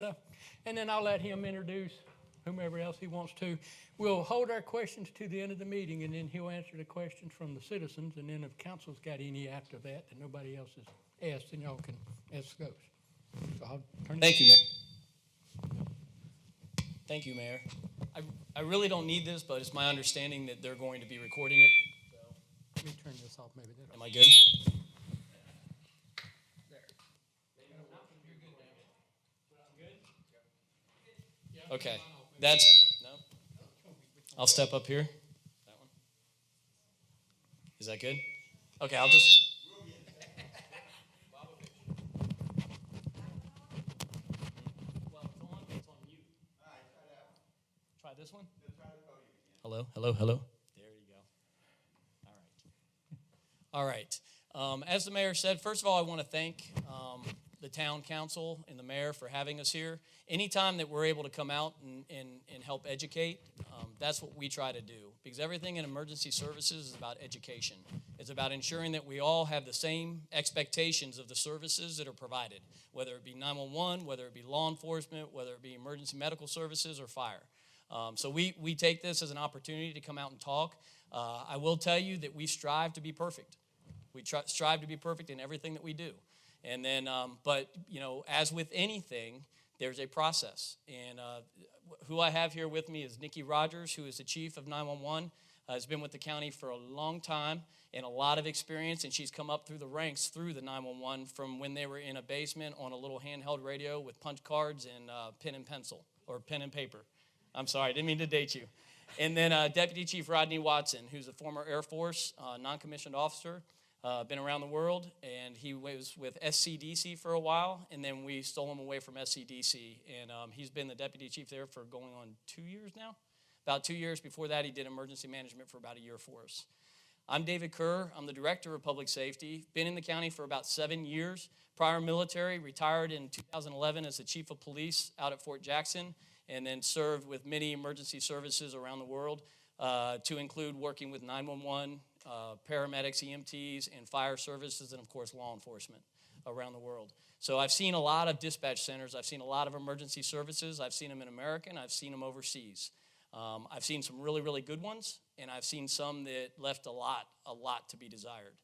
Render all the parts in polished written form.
And then I'll let him introduce whomever else he wants to. We'll hold our questions to the end of the meeting, and then he'll answer the questions from the citizens. And then if council's got any after that nobody else has asked, then y'all can ask those. So I'll turn Thank you, Mayor. Thank you, Mayor. I really don't need this, but it's my understanding that they're going to be recording it. Let me turn this off, maybe. Am I good? Okay. No? I'll step up here. That one. Is that good? Okay, I'll just. Well, it's on. It's on mute. All right, try that one. Try this one? Hello, hello, hello. There you go. All right. As the mayor said, first of all, I want to thank the town council and the mayor for having us here. Anytime that we're able to come out and help educate, that's what we try to do. Because everything in emergency services is about education. It's about ensuring that we all have the same expectations of the services that are provided, whether it be 911, whether it be law enforcement, whether it be emergency medical services or fire. So we take this as an opportunity to come out and talk. I will tell you that we strive to be perfect. We strive to be perfect in everything that we do. And then, but, you know, as with anything, there's a process. And who I have here with me is Nikki Rogers, who is the chief of 911, has been with the county for a long time and a lot of experience, and she's come up through the ranks through the 911 from when they were in a basement on a little handheld radio with punch cards and pen and pencil, or pen and paper. I'm sorry, I didn't mean to date you. And then Deputy Chief Rodney Watson, who's a former Air Force non-commissioned officer, been around the world, and he was with SCDC for a while, and then we stole him away from SCDC, and he's been the deputy chief there for going on 2 years now. About 2 years before that, he did emergency management for about a year for us. I'm David Kerr. I'm the director of public safety. Been in the county for about 7 years. Prior military, retired in 2011 as the chief of police out at Fort Jackson, and then served with many emergency services around the world, to include working with 911, paramedics, EMTs, and fire services, and of course law enforcement around the world. So I've seen a lot of dispatch centers. I've seen a lot of emergency services. I've seen them in America, and I've seen them overseas. I've seen some really, really good ones, and I've seen some that left a lot to be desired.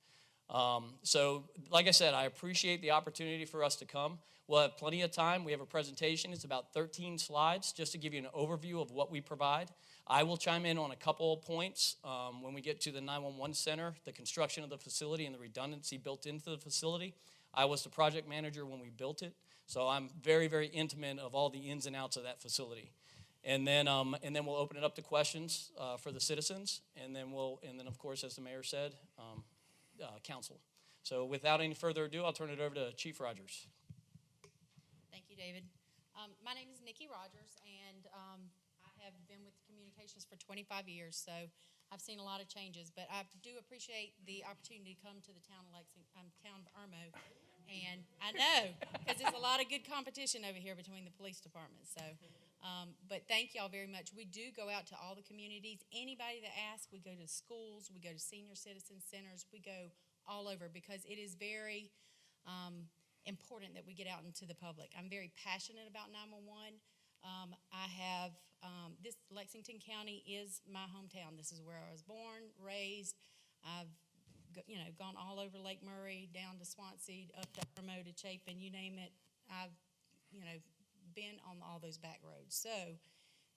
So like I said, I appreciate the opportunity for us to come. We'll have plenty of time. We have a presentation. It's about 13 slides just to give you an overview of what we provide. I will chime in on a couple of points when we get to the 911 center, the construction of the facility and the redundancy built into the facility. I was the project manager when we built it, so I'm very, very intimate of all the ins and outs of that facility. And then we'll open it up to questions for the citizens, and then of course, as the mayor said, council. So without any further ado, I'll turn it over to Chief Rogers. Thank you, David. My name is Nikki Rogers, and I have been with communications for 25 years, so I've seen a lot of changes. But I do appreciate the opportunity to come to the town of Irmo, and I know because there's a lot of good competition over here between the police departments. So, but thank y'all very much. We do go out to all the communities. Anybody that asks, we go to schools, we go to senior citizen centers, we go all over because it is very important that we get out into the public. I'm very passionate about 911. This Lexington County is my hometown. This is where I was born, raised. I've gone all over Lake Murray, down to Swansea, up to Irmo, to Chapin, you name it. I've been on all those back roads. So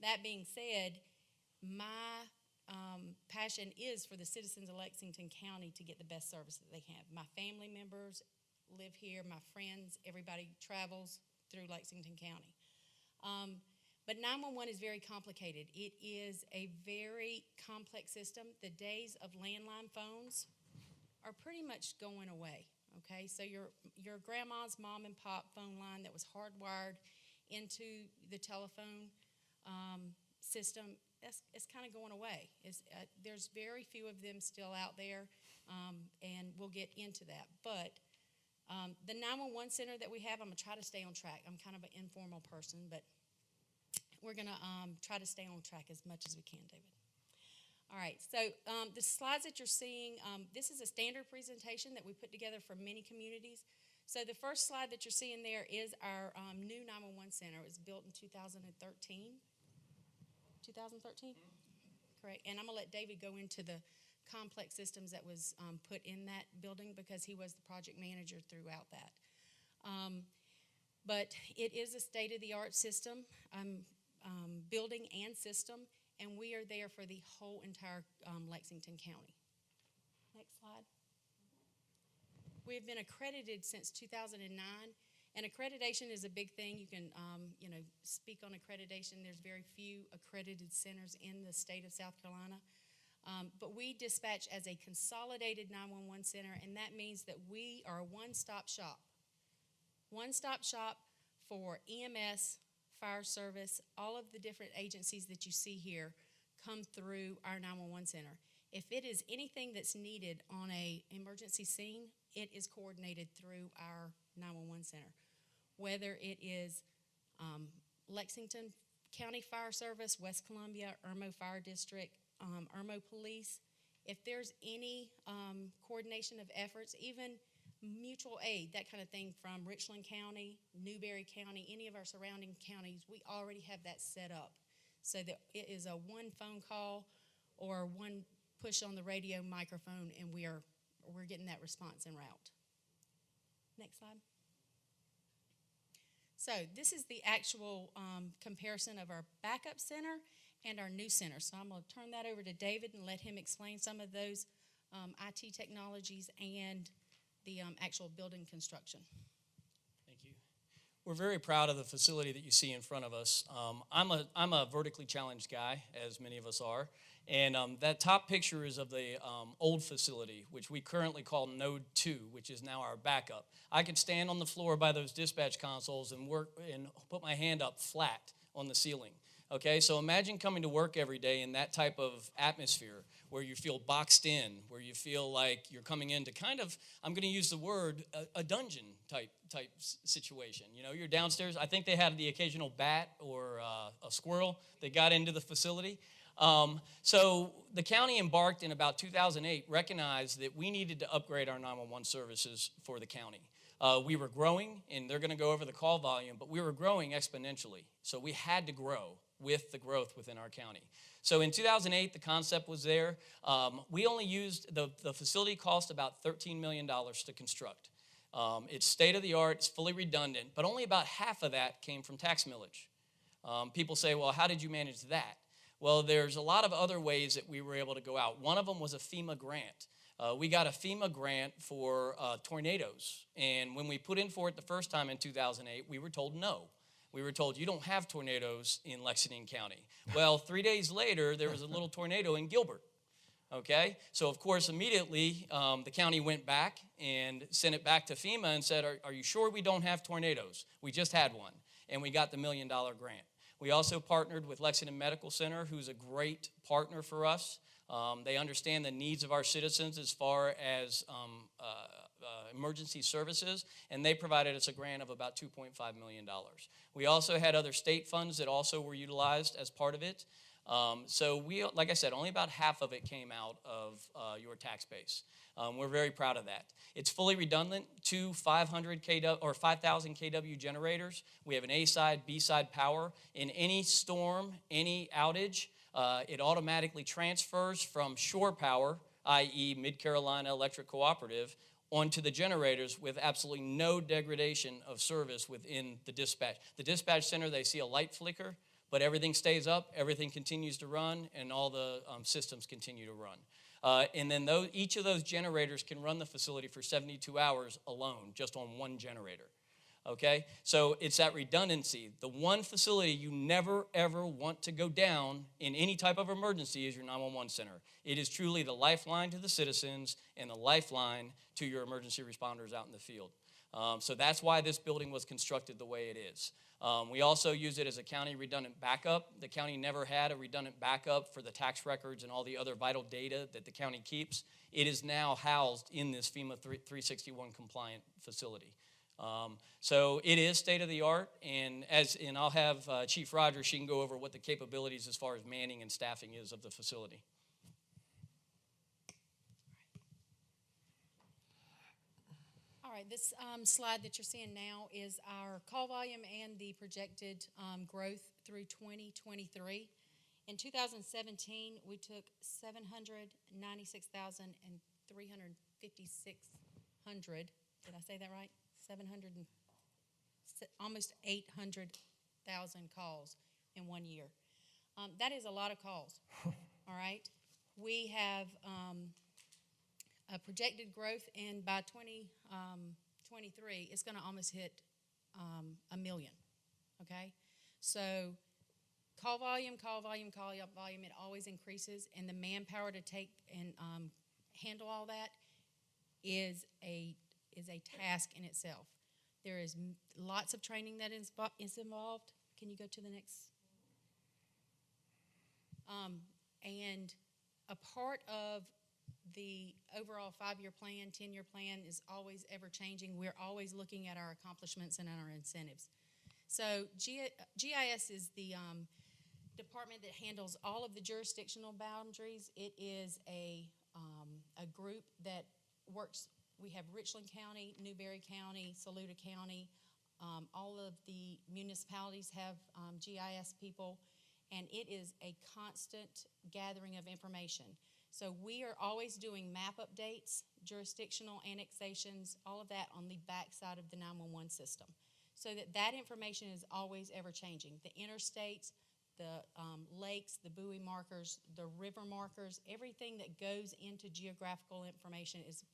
that being said, my passion is for the citizens of Lexington County to get the best service that they have. My family members live here, my friends, everybody travels through Lexington County. But 911 is very complicated. It is a very complex system. The days of landline phones are pretty much going away, okay? So your grandma's mom and pop phone line that was hardwired into the telephone system, it's kind of going away. There's very few of them still out there, and we'll get into that. But the 911 center that we have, I'm going to try to stay on track. I'm kind of an informal person, but we're going to try to stay on track as much as we can, David. All right, so the slides that you're seeing, this is a standard presentation that we put together for many communities. So the first slide that you're seeing there is our new 911 center. It was built in 2013. 2013? Correct. And I'm going to let David go into the complex systems that was put in that building because he was the project manager throughout that. But it is a state-of-the-art system, building and system, and we are there for the whole entire Lexington County. Next slide. We have been accredited since 2009, and accreditation is a big thing. You can, speak on accreditation. There's very few accredited centers in the state of South Carolina. But we dispatch as a consolidated 911 center, and that means that we are a one-stop shop. One-stop shop for EMS, fire service, all of the different agencies that you see here come through our 911 center. If it is anything that's needed on an emergency scene, it is coordinated through our 911 center. Whether it is Lexington County Fire Service, West Columbia, IRMO Fire District, IRMO Police, if there's any coordination of efforts, even mutual aid, that kind of thing from Richland County, Newberry County, any of our surrounding counties, we already have that set up so that it is a one phone call or one push on the radio microphone, and we're getting that response en route. Next slide. So this is the actual comparison of our backup center and our new center. So I'm going to turn that over to David and let him explain some of those IT technologies and the actual building construction. Thank you. We're very proud of the facility that you see in front of us. I'm a vertically challenged guy, as many of us are, and that top picture is of the old facility, which we currently call Node 2, which is now our backup. I could stand on the floor by those dispatch consoles and work and put my hand up flat on the ceiling. Okay, so imagine coming to work every day in that type of atmosphere where you feel boxed in, where you feel like you're coming into kind of, I'm going to use the word, a dungeon type situation. You know, you're downstairs. I think they had the occasional bat or a squirrel that got into the facility. So the county embarked in about 2008, recognized that we needed to upgrade our 911 services for the county. We were growing, and they're going to go over the call volume, but we were growing exponentially. So we had to grow with the growth within our county. So in 2008, the concept was there. We only used, the facility cost about $13 million to construct. It's state-of-the-art, it's fully redundant, but only about half of that came from tax millage. People say, well, how did you manage that? Well, there's a lot of other ways that we were able to go out. One of them was a FEMA grant. We got a FEMA grant for tornadoes, and when we put in for it the first time in 2008, we were told no. We were told, you don't have tornadoes in Lexington County. Well, 3 days later, there was a little tornado in Gilbert. Okay, so of course, immediately, the county went back and sent it back to FEMA and said, are you sure we don't have tornadoes? We just had one, and we got the $1 million grant. We also partnered with Lexington Medical Center, who's a great partner for us. They understand the needs of our citizens as far as emergency services, and they provided us a grant of about $2.5 million. We also had other state funds that also were utilized as part of it. So we, like I said, only about half of it came out of your tax base. We're very proud of that. It's fully redundant, 2 500 kW or 5,000 kW generators. We have an A-side, B-side power. In any storm, any outage, it automatically transfers from shore power, i.e. Mid-Carolina Electric Cooperative, onto the generators with absolutely no degradation of service within the dispatch. The dispatch center, they see a light flicker, but everything stays up, everything continues to run, and all the systems continue to run. And then each of those generators can run the facility for 72 hours alone, just on one generator. Okay, so it's that redundancy. The one facility you never, ever want to go down in any type of emergency is your 911 center. It is truly the lifeline to the citizens and the lifeline to your emergency responders out in the field. So that's why this building was constructed the way it is. We also use it as a county redundant backup. The county never had a redundant backup for the tax records and all the other vital data that the county keeps. It is now housed in this FEMA 361 compliant facility. So it is state-of-the-art, and I'll have Chief Rogers, she can go over what the capabilities as far as manning and staffing is of the facility. All right, this slide that you're seeing now is our call volume and the projected growth through 2023. In 2017, we took 796,356. Did I say that right? 700 and almost 800,000 calls in 1 year. That is a lot of calls. All right. We have a projected growth, and by 2023, it's going to almost hit 1 million. Okay, so call volume, it always increases, and the manpower to take and handle all that is a task in itself. There is lots of training that is involved. Can you go to the next? And a part of the overall 5-year plan, 10-year plan is always ever changing. We're always looking at our accomplishments and our incentives. So GIS is the department that handles all of the jurisdictional boundaries. It is a group that works. We have Richland County, Newberry County, Saluda County. All of the municipalities have GIS people, and it is a constant gathering of information. So we are always doing map updates, jurisdictional annexations, all of that on the back side of the 911 system, so that information is always ever changing. The interstates, the lakes, the buoy markers, the river markers, everything that goes into geographical information is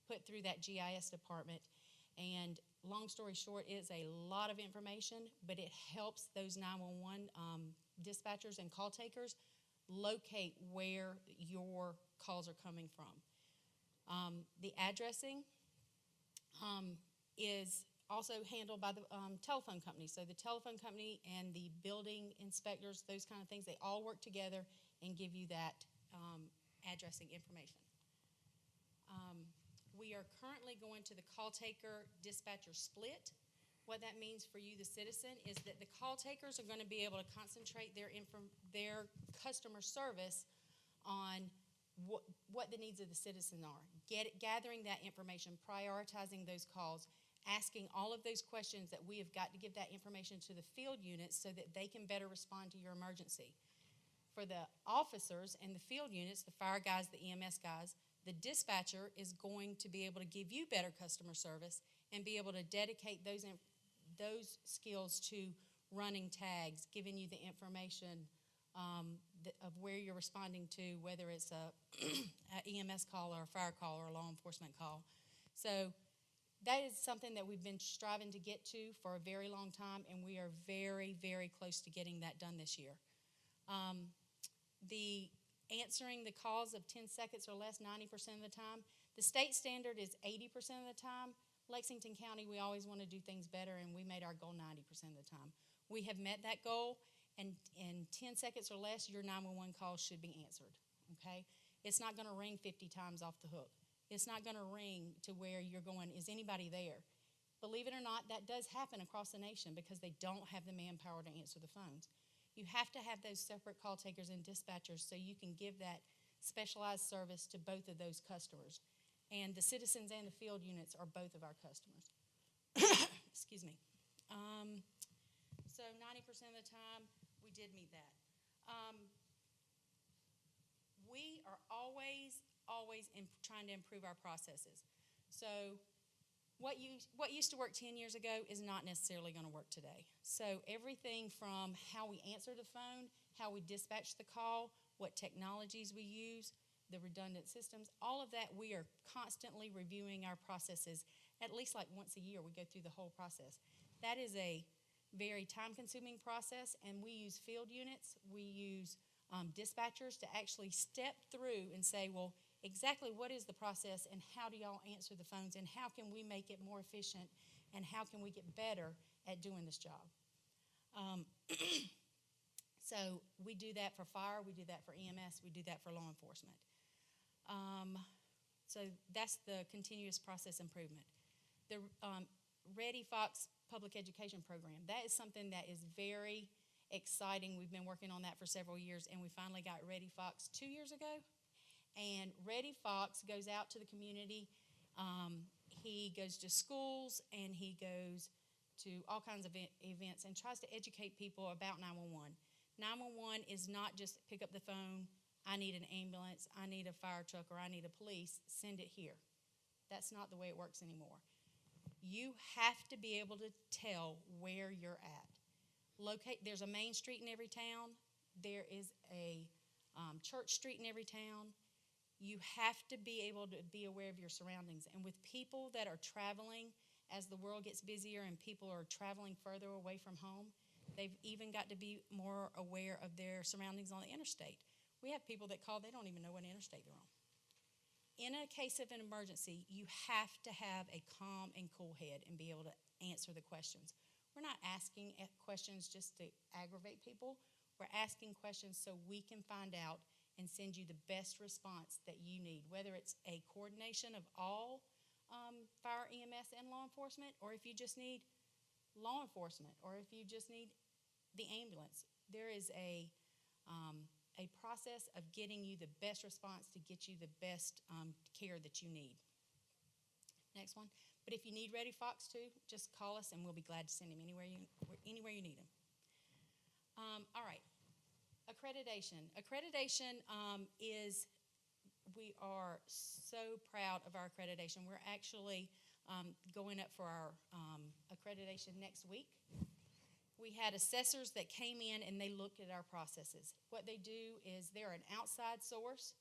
put through that GIS department. And long story short, it's a lot of information, but it helps those 911 dispatchers and call takers locate where your calls are coming from. The addressing is also handled by the telephone company. So the telephone company and the building inspectors, those kind of things, they all work together and give you that addressing information. We are currently going to the call taker dispatcher split. What that means for you, the citizen, is that the call takers are going to be able to concentrate their customer service on what the needs of the citizen are. Gathering that information, prioritizing those calls, asking all of those questions that we have got to give that information to the field units so that they can better respond to your emergency. For the officers and the field units, the fire guys, the EMS guys, the dispatcher is going to be able to give you better customer service and be able to dedicate those skills to running tags, giving you the information of where you're responding to, whether it's a EMS call or a fire call or a law enforcement call. So that is something that we've been striving to get to for a very long time, and we are very, very close to getting that done this year. The answering the calls of 10 seconds or less 90% of the time. The state standard is 80% of the time. Lexington County, we always want to do things better, and we made our goal 90% of the time. We have met that goal, and in 10 seconds or less, your 911 call should be answered, okay? It's not going to ring 50 times off the hook. It's not going to ring to where you're going, is anybody there? Believe it or not, that does happen across the nation because they don't have the manpower to answer the phones. You have to have those separate call takers and dispatchers so you can give that specialized service to both of those customers. And the citizens and the field units are both of our customers. Excuse me. So 90% of the time, we did meet that. We are always trying to improve our processes. So what used to work 10 years ago is not necessarily going to work today. So everything from how we answer the phone, how we dispatch the call, what technologies we use, the redundant systems, all of that, we are constantly reviewing our processes. At least like once a year, we go through the whole process. That is a very time-consuming process, and we use field units. We use dispatchers to actually step through and say, well, exactly what is the process, and how do y'all answer the phones, and how can we make it more efficient, and how can we get better at doing this job? So we do that for fire, we do that for EMS, we do that for law enforcement. So that's the continuous process improvement. The Ready Fox Public Education Program, that is something that is very exciting. We've been working on that for several years, and we finally got Ready Fox 2 years ago. And Ready Fox goes out to the community. He goes to schools and he goes to all kinds of events and tries to educate people about 911. 911 is not just pick up the phone, I need an ambulance, I need a fire truck, or I need a police, send it here. That's not the way it works anymore. You have to be able to tell where you're at. There's a main street in every town. There is a church street in every town. You have to be able to be aware of your surroundings. And with people that are traveling, as the world gets busier and people are traveling further away from home, they've even got to be more aware of their surroundings on the interstate. We have people that call, they don't even know what interstate they're on. In a case of an emergency, you have to have a calm and cool head and be able to answer the questions. We're not asking questions just to aggravate people. We're asking questions so we can find out and send you the best response that you need, whether it's a coordination of all fire, EMS, and law enforcement, or if you just need law enforcement, or if you just need the ambulance. There is a process of getting you the best response to get you the best care that you need. Next one. But if you need Ready Fox too, just call us and we'll be glad to send him anywhere you need him. All right. Accreditation. Accreditation is, we are so proud of our accreditation. We're actually going up for our accreditation next week. We had assessors that came in and they looked at our processes. What they do is they're an outside source.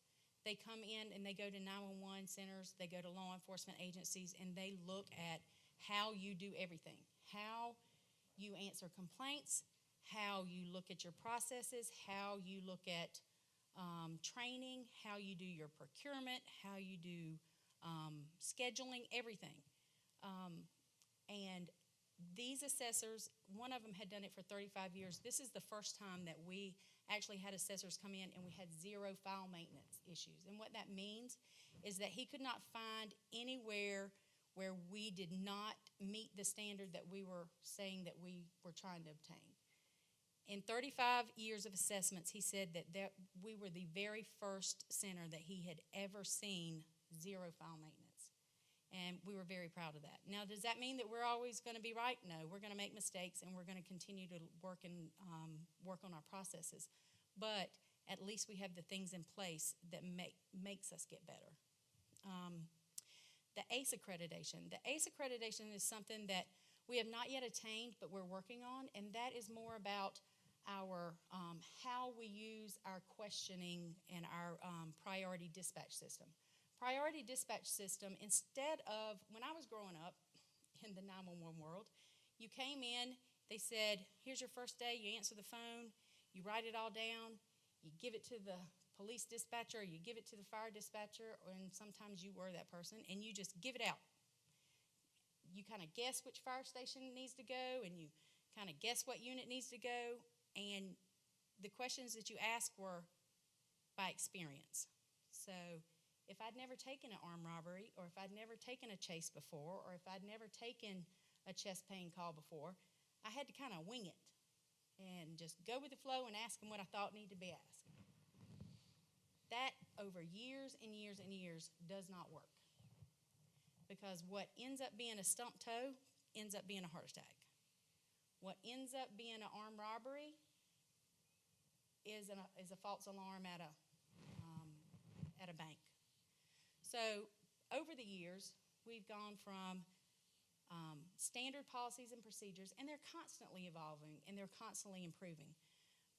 They come in and they go to 911 centers, they go to law enforcement agencies, and they look at how you do everything. How you answer complaints, how you look at your processes, how you look at training, how you do your procurement, how you do scheduling, everything. And these assessors, one of them had done it for 35 years. This is the first time that we actually had assessors come in and we had 0 file maintenance issues. And what that means is that he could not find anywhere where we did not meet the standard that we were saying that we were trying to obtain. In 35 years of assessments, he said that we were the very first center that he had ever seen 0 file maintenance. And we were very proud of that. Now, does that mean that we're always going to be right? No, we're going to make mistakes and we're going to continue to work on our processes. But at least we have the things in place that makes us get better. The ACE accreditation. The ACE accreditation is something that we have not yet attained, but we're working on, and that is more about our how we use our questioning and our priority dispatch system. Priority dispatch system, instead of, when I was growing up in the 911 world, you came in, they said, here's your first day, you answer the phone, you write it all down, you give it to the police dispatcher, you give it to the fire dispatcher, and sometimes you were that person, and you just give it out. You kind of guess which fire station needs to go, and you kind of guess what unit needs to go, and the questions that you asked were by experience. So if I'd never taken an armed robbery, or if I'd never taken a chase before, or if I'd never taken a chest pain call before, I had to kind of wing it and just go with the flow and ask them what I thought needed to be asked. That, over years and years and years, does not work. Because what ends up being a stump toe ends up being a heart attack. What ends up being an armed robbery is a false alarm at a bank. So over the years, we've gone from standard policies and procedures, and they're constantly evolving and they're constantly improving.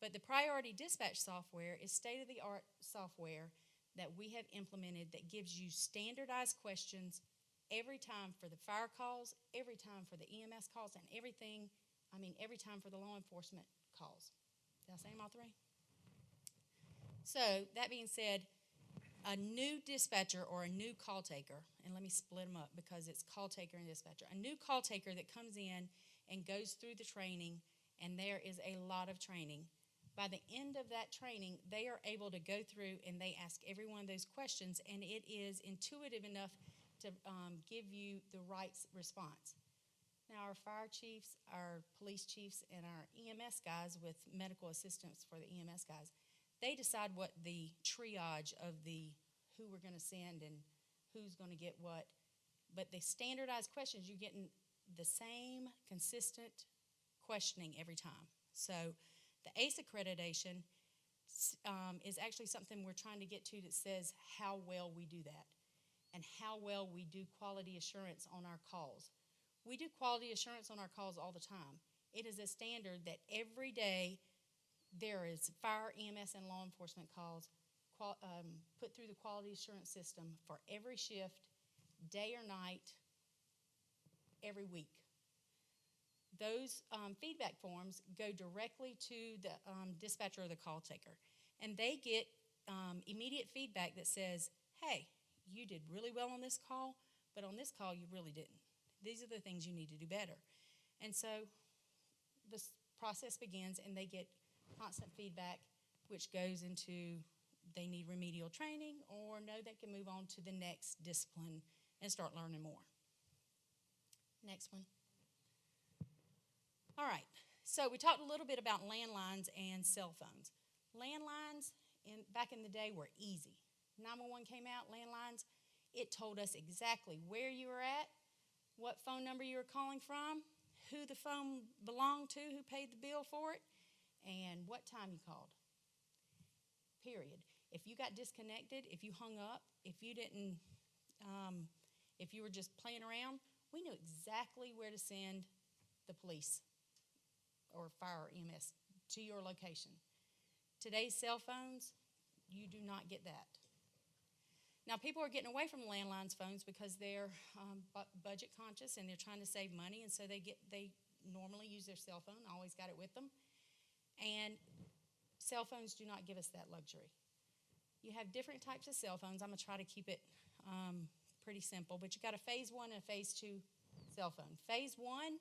But the priority dispatch software is state-of-the-art software that we have implemented that gives you standardized questions every time for the fire calls, every time for the EMS calls, and every time for the law enforcement calls. Did I say them all three? So that being said, a new dispatcher or a new call taker, and let me split them up because it's call taker and dispatcher. A new call taker that comes in and goes through the training, and there is a lot of training. By the end of that training, they are able to go through and they ask every one of those questions, and it is intuitive enough to give you the right response. Now, our fire chiefs, our police chiefs, and our EMS guys with medical assistance for the EMS guys, they decide what the triage of who we're going to send and who's going to get what. But the standardized questions, you're getting the same consistent questioning every time. So the ACE accreditation is actually something we're trying to get to that says how well we do that and how well we do quality assurance on our calls. We do quality assurance on our calls all the time. It is a standard that every day there is fire, EMS, and law enforcement calls put through the quality assurance system for every shift, day or night, every week. Those feedback forms go directly to the dispatcher or the call taker, and they get immediate feedback that says, hey, you did really well on this call, but on this call you really didn't. These are the things you need to do better. And so this process begins, and they get constant feedback, which goes into they need remedial training, or no, they can move on to the next discipline and start learning more. Next one. All right, so we talked a little bit about landlines and cell phones. Landlines back in the day were easy. 911 came out, landlines, it told us exactly where you were at, what phone number you were calling from, who the phone belonged to, who paid the bill for it, and what time you called, period. If you got disconnected, if you hung up, if you didn't, if you were just playing around, we knew exactly where to send the police or fire or EMS to your location. Today's cell phones, you do not get that. Now, people are getting away from landlines phones because they're budget conscious and they're trying to save money, and so they normally use their cell phone, always got it with them. And cell phones do not give us that luxury. You have different types of cell phones. I'm going to try to keep it pretty simple, but you got a phase 1 and a phase 2 cell phone. Phase 1,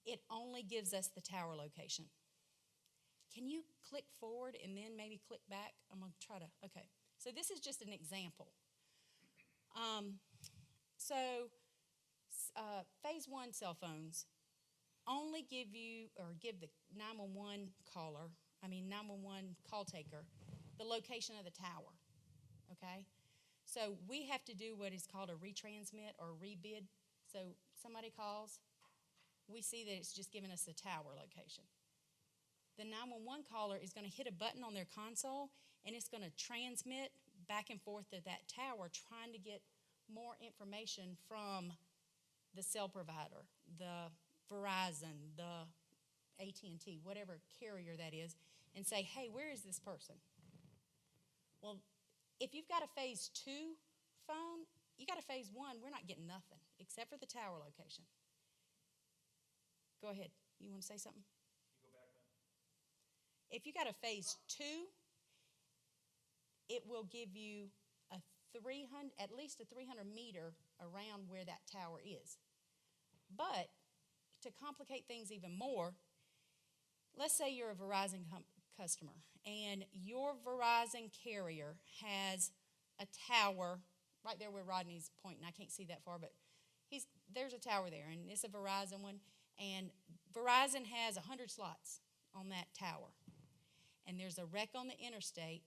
it only gives us the tower location. Can you click forward and then maybe click back? I'm going to try to, okay. So this is just an example. Phase 1 cell phones only give the 911 call taker, the location of the tower, okay? So we have to do what is called a retransmit or rebid. So somebody calls, we see that it's just giving us the tower location. The 911 caller is going to hit a button on their console, and it's going to transmit back and forth to that tower, trying to get more information from the cell provider, the Verizon, the AT&T, whatever carrier that is, and say, hey, where is this person? Well, if you've got a phase 2 phone, you got a phase 1, we're not getting nothing except for the tower location. Go ahead. You want to say something? If you got a phase 2, it will give you at least a 300 meter around where that tower is. But to complicate things even more, let's say you're a Verizon customer and your Verizon carrier has a tower right there where Rodney's pointing. I can't see that far, but there's a tower there, and it's a Verizon one, and Verizon has 100 slots on that tower. And there's a wreck on the interstate,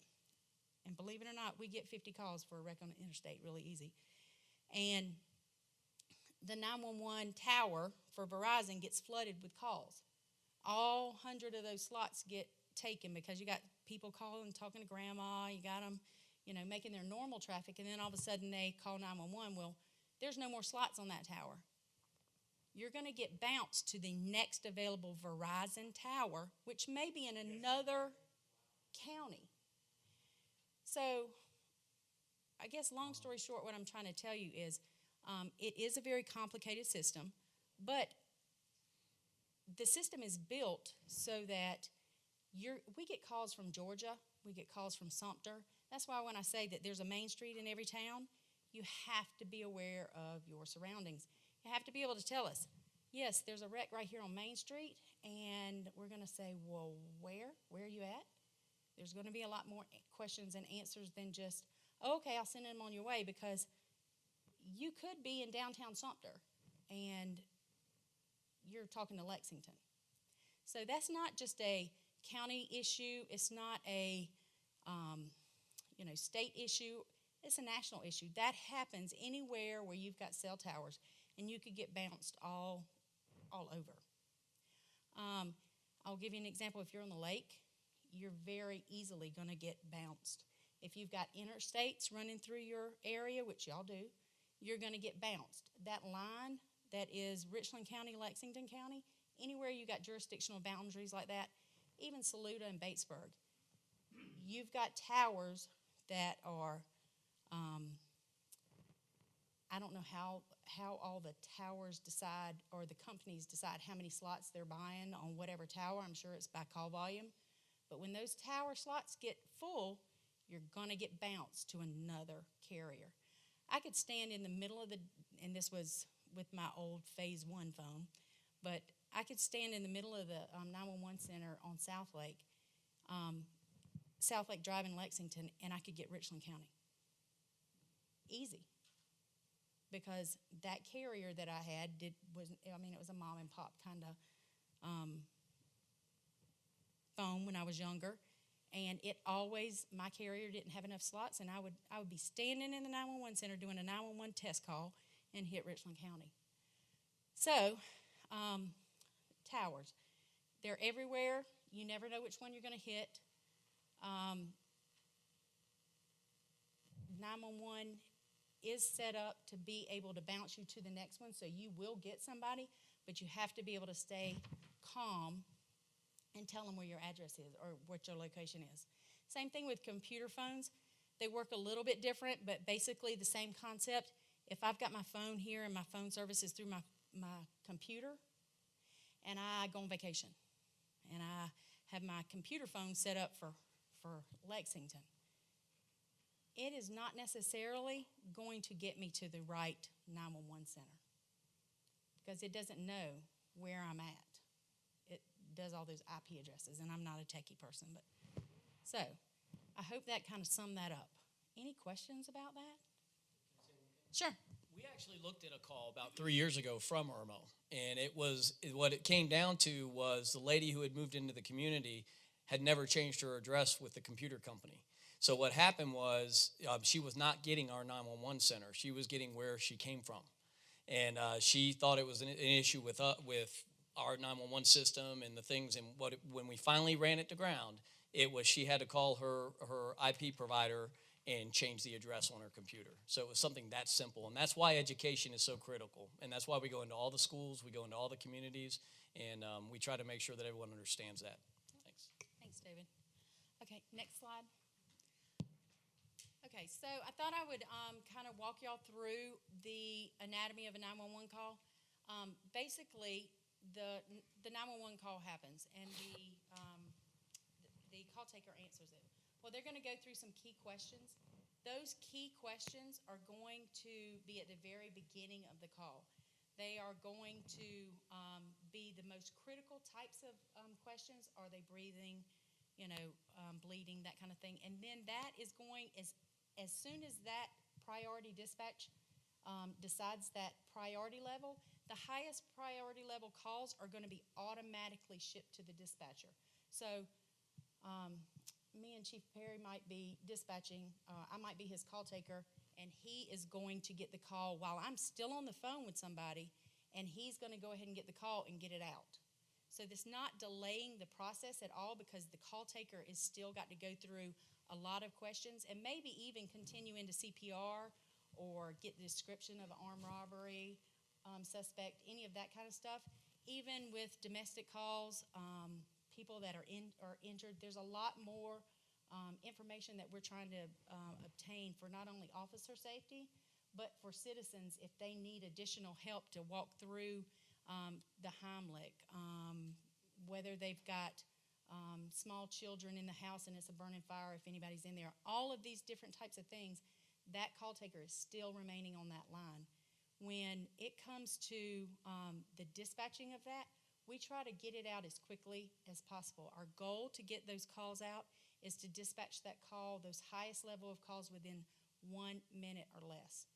and believe it or not, we get 50 calls for a wreck on the interstate really easy. And the 911 tower for Verizon gets flooded with calls. All 100 of those slots get taken because you got people calling, talking to grandma, you got them, making their normal traffic, and then all of a sudden they call 911. Well, there's no more slots on that tower. You're going to get bounced to the next available Verizon tower, which may be in another county. So I guess long story short, what I'm trying to tell you is it is a very complicated system, but the system is built so that we get calls from Georgia, we get calls from Sumter. That's why when I say that there's a main street in every town, you have to be aware of your surroundings. You have to be able to tell us, yes, there's a wreck right here on Main Street, and we're going to say, well, where? Where are you at? There's going to be a lot more questions and answers than just, oh, okay, I'll send them on your way, because you could be in downtown Sumter, and you're talking to Lexington. So that's not just a county issue. It's not a state issue. It's a national issue. That happens anywhere where you've got cell towers, and you could get bounced all over. I'll give you an example. If you're on the lake, you're very easily going to get bounced. If you've got interstates running through your area, which y'all do, you're going to get bounced. That line that is Richland County, Lexington County, anywhere you got jurisdictional boundaries like that, even Saluda and Batesburg, you've got towers that are, I don't know how all the towers decide, or the companies decide how many slots they're buying on whatever tower. I'm sure it's by call volume. But when those tower slots get full, you're going to get bounced to another carrier. I could stand in the middle of and this was with my old Phase 1 phone, but I could stand in the middle of the 911 center on South Lake Drive in Lexington, and I could get Richland County. Easy. Because that carrier that I had it was a mom and pop kind of phone when I was younger, and my carrier didn't have enough slots, and I would be standing in the 911 center doing a 911 test call and hit Richland County. So, towers, they're everywhere. You never know which one you're going to hit. 911 is set up to be able to bounce you to the next one, so you will get somebody, but you have to be able to stay calm and tell them where your address is or what your location is. Same thing with computer phones. They work a little bit different, but basically the same concept. If I've got my phone here and my phone service is through my computer, and I go on vacation, and I have my computer phone set up for Lexington, it is not necessarily going to get me to the right 911 center because it doesn't know where I'm at. It does all those IP addresses, and I'm not a techie person. So I hope that kind of summed that up. Any questions about that? Sure. We actually looked at a call about 3 years ago from IRMO, and what it came down to was the lady who had moved into the community had never changed her address with the computer company. So what happened was she was not getting our 911 center. She was getting where she came from. And she thought it was an issue with our 911 system and the things. And when we finally ran it to ground, it was she had to call her IP provider and change the address on her computer. So it was something that simple. And that's why education is so critical. And that's why we go into all the schools, we go into all the communities, and we try to make sure that everyone understands that. Thanks. Thanks, David. Okay, next slide. Okay, so I thought I would kind of walk y'all through the anatomy of a 911 call. Basically, the 911 call happens, and the call taker answers it. Well, they're going to go through some key questions. Those key questions are going to be at the very beginning of the call. They are going to be the most critical types of questions. Are they breathing, bleeding, that kind of thing. And then that is going, as soon as that priority dispatch decides that priority level, the highest priority level calls are going to be automatically shipped to the dispatcher. So me and Chief Perry might be dispatching, I might be his call taker, and he is going to get the call while I'm still on the phone with somebody, and he's going to go ahead and get the call and get it out. So this not delaying the process at all, because the call taker is still got to go through a lot of questions and maybe even continue into CPR or get the description of an armed robbery suspect, any of that kind of stuff. Even with domestic calls, people that are injured, there's a lot more information that we're trying to obtain for not only officer safety, but for citizens if they need additional help to walk through the Heimlich, whether they've got small children in the house and it's a burning fire if anybody's in there. All of these different types of things, that call taker is still remaining on that line. When it comes to the dispatching of that, we try to get it out as quickly as possible. Our goal to get those calls out is to dispatch that call, those highest level of calls, within 1 minute or less.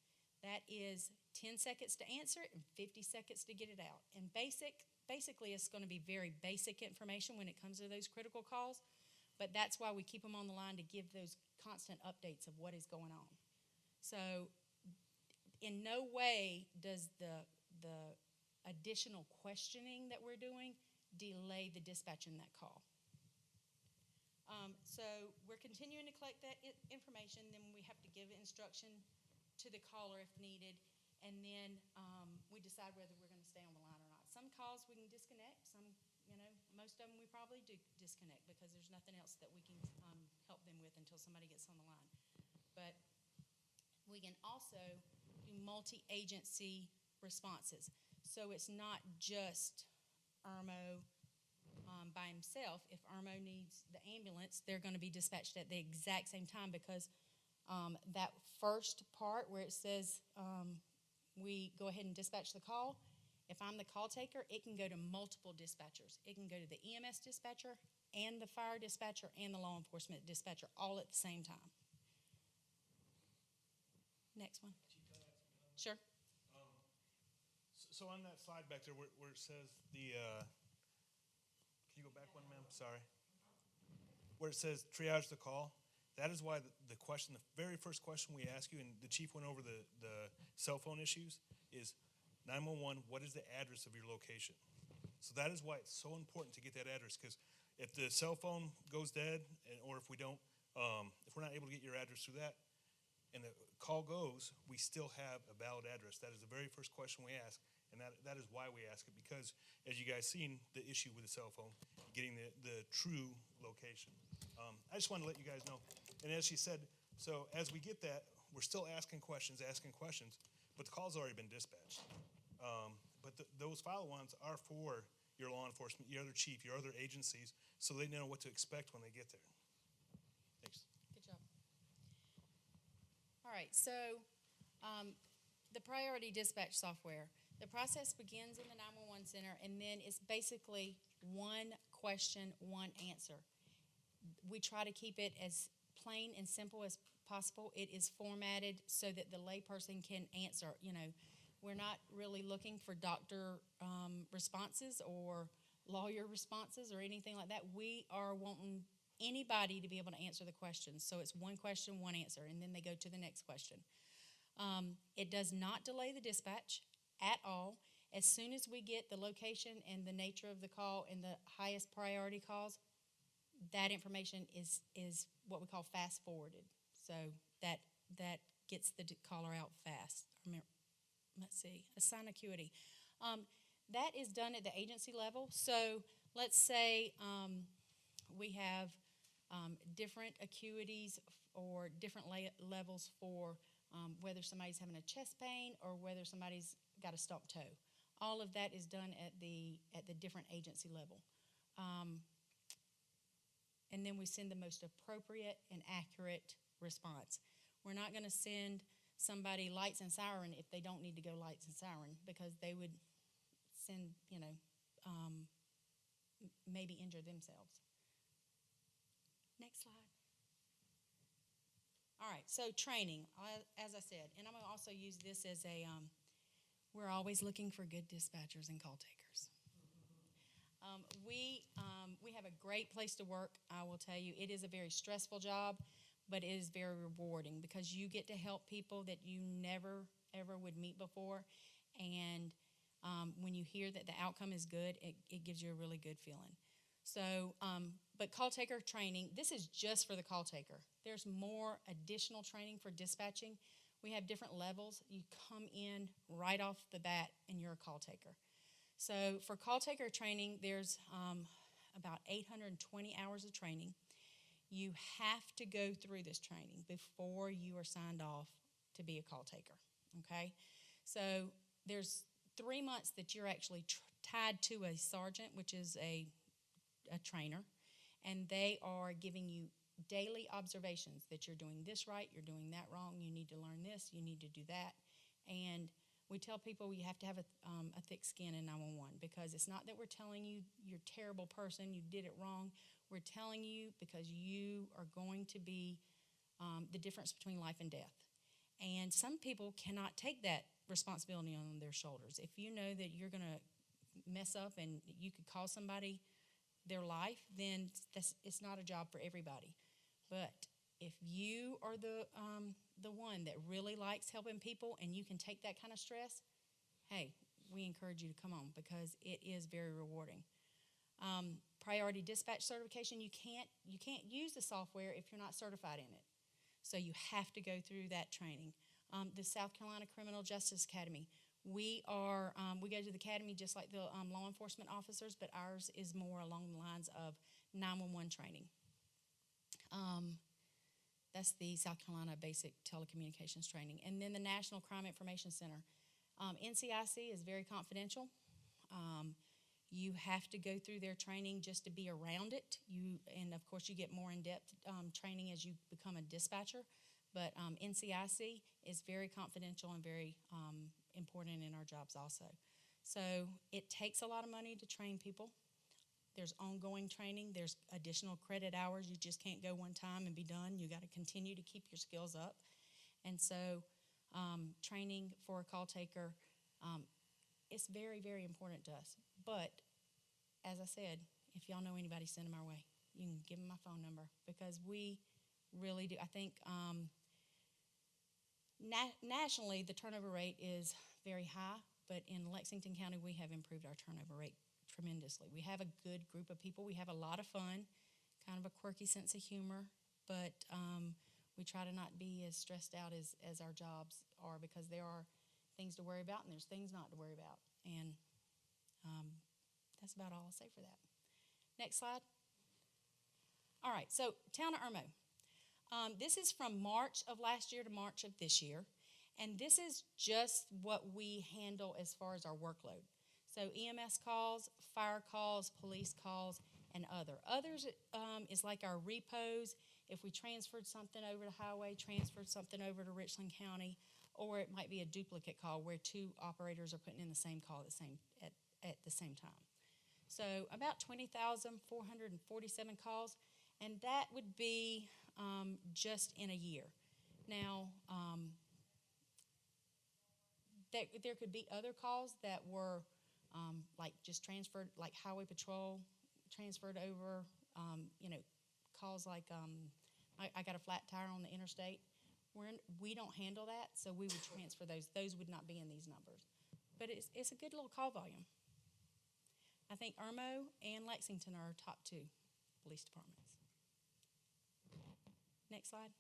That is 10 seconds to answer it and 50 seconds to get it out. And basically it's going to be very basic information when it comes to those critical calls, but that's why we keep them on the line, to give those constant updates of what is going on. So in no way does the additional questioning that we're doing delay the dispatch in that call. So we're continuing to collect that information, then we have to give instruction to the caller if needed, and then we decide whether we're going to stay on the line or not. Some calls we can disconnect, some, most of them we probably do disconnect because there's nothing else that we can help them with until somebody gets on the line. But we can also do multi-agency responses. So it's not just IRMO by himself. If IRMO needs the ambulance, they're going to be dispatched at the exact same time because that first part where it says we go ahead and dispatch the call, if I'm the call taker, it can go to multiple dispatchers. It can go to the EMS dispatcher and the fire dispatcher and the law enforcement dispatcher all at the same time. Next one. Sure. So on that slide back there where it says the, can you go back one, ma'am? Sorry. Where it says triage the call, that is why the question, the very first question we ask you, and the chief went over the cell phone issues, is 911, what is the address of your location? So that is why it's so important to get that address, because if the cell phone goes dead, or if we don't, if we're not able to get your address through that, and the call goes, we still have a valid address. That is the very first question we ask, and that is why we ask it, because as you guys seen, the issue with the cell phone, getting the true location. I just wanted to let you guys know. And as she said, so as we get that, we're still asking questions, but the call's already been dispatched. But those follow-ons are for your law enforcement, your other chief, your other agencies, so they know what to expect when they get there. Thanks. Good job. All right, so the priority dispatch software. The process begins in the 911 center, and then it's basically one question, one answer. We try to keep it as plain and simple as possible. It is formatted so that the layperson can answer. We're not really looking for doctor responses or lawyer responses or anything like that. We are wanting anybody to be able to answer the questions. So it's one question, one answer, and then they go to the next question. It does not delay the dispatch at all. As soon as we get the location and the nature of the call and the highest priority calls, that information is what we call fast forwarded. So that gets the caller out fast. Let's see, assign acuity. That is done at the agency level. So let's say we have different acuities or different levels for whether somebody's having a chest pain or whether somebody's got a stumped toe. All of that is done at the different agency level. And then we send the most appropriate and accurate response. We're not going to send somebody lights and siren if they don't need to go lights and siren, because they would send, maybe injure themselves. Next slide. All right, so training, as I said, and I'm going to also use this as we're always looking for good dispatchers and call takers. We have a great place to work. I will tell you, it is a very stressful job, but it is very rewarding because you get to help people that you never, ever would meet before. And when you hear that the outcome is good, it gives you a really good feeling. So, but call taker training, this is just for the call taker. There's more additional training for dispatching. We have different levels. You come in right off the bat and you're a call taker. So for call taker training, there's about 820 hours of training. You have to go through this training before you are signed off to be a call taker, okay? So there's 3 months that you're actually tied to a sergeant, which is a trainer, and they are giving you daily observations that you're doing this right, you're doing that wrong, you need to learn this, you need to do that. And we tell people you have to have a thick skin in 911 because it's not that we're telling you you're a terrible person, you did it wrong. We're telling you because you are going to be the difference between life and death. And some people cannot take that responsibility on their shoulders. If you know that you're going to mess up and you could cause somebody their life, then it's not a job for everybody. But If you are the one that really likes helping people and you can take that kind of stress, hey, we encourage you to come on because it is very rewarding. Priority dispatch certification, you can't use the software if you're not certified in it. So you have to go through that training. The South Carolina Criminal Justice Academy, we go to the academy just like the law enforcement officers, but ours is more along the lines of 911 training. That's the South Carolina Basic Telecommunications Training. And then the National Crime Information Center. NCIC is very confidential. You have to go through their training just to be around it. And of course you get more in-depth training as you become a dispatcher. But NCIC is very confidential and very important in our jobs also. So it takes a lot of money to train people. There's ongoing training. There's additional credit hours. You just can't go one time and be done. You got to continue to keep your skills up. And so training for a call taker, it's very, very important to us. But as I said, if y'all know anybody, send them our way. You can give them my phone number because we really do. I think nationally the turnover rate is very high, but in Lexington County we have improved our turnover rate tremendously. We have a good group of people. We have a lot of fun, kind of a quirky sense of humor, but we try to not be as stressed out as our jobs are because there are things to worry about and there's things not to worry about. And that's about all I'll say for that. Next slide. All right, so Town of Irmo. This is from March of last year to March of this year, and this is just what we handle as far as our workload. So EMS calls, fire calls, police calls, and other. Others is like our repos. If we transferred something over to highway, transferred something over to Richland County, or it might be a duplicate call where two operators are putting in the same call at the same time. So about 20,447 calls, and that would be just in a year. Now, there could be other calls that were like just transferred, like highway patrol, transferred over, calls like I got a flat tire on the interstate. We don't handle that, so we would transfer those. Those would not be in these numbers. But it's a good little call volume. I think Irmo and Lexington are our top two police departments. Next slide.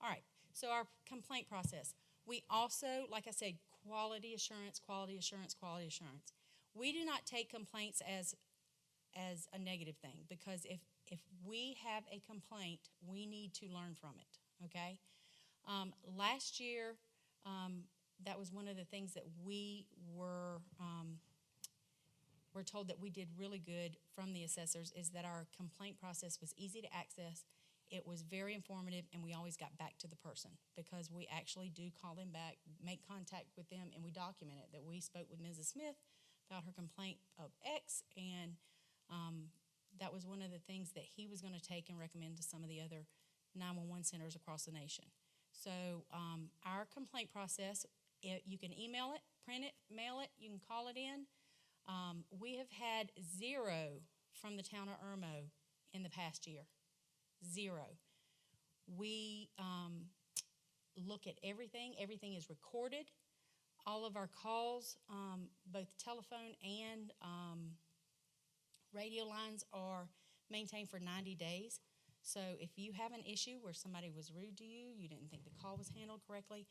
All right, so our complaint process. We also, like I said, quality assurance, quality assurance, quality assurance. We do not take complaints as a negative thing because if we have a complaint, we need to learn from it, okay? Last year, that was one of the things that we were told that we did really good from the assessors is that our complaint process was easy to access. It was very informative, and we always got back to the person because we actually do call them back, make contact with them, and we document it, that we spoke with Mrs. Smith about her complaint of X, and that was one of the things that he was going to take and recommend to some of the other 911 centers across the nation. So our complaint process, you can email it, print it, mail it, you can call it in. We have had 0 from the town of Irmo in the past year. 0. We look at everything. Everything is recorded. All of our calls, both telephone and radio lines, are maintained for 90 days. So if you have an issue where somebody was rude to you, you didn't think the call was handled correctly,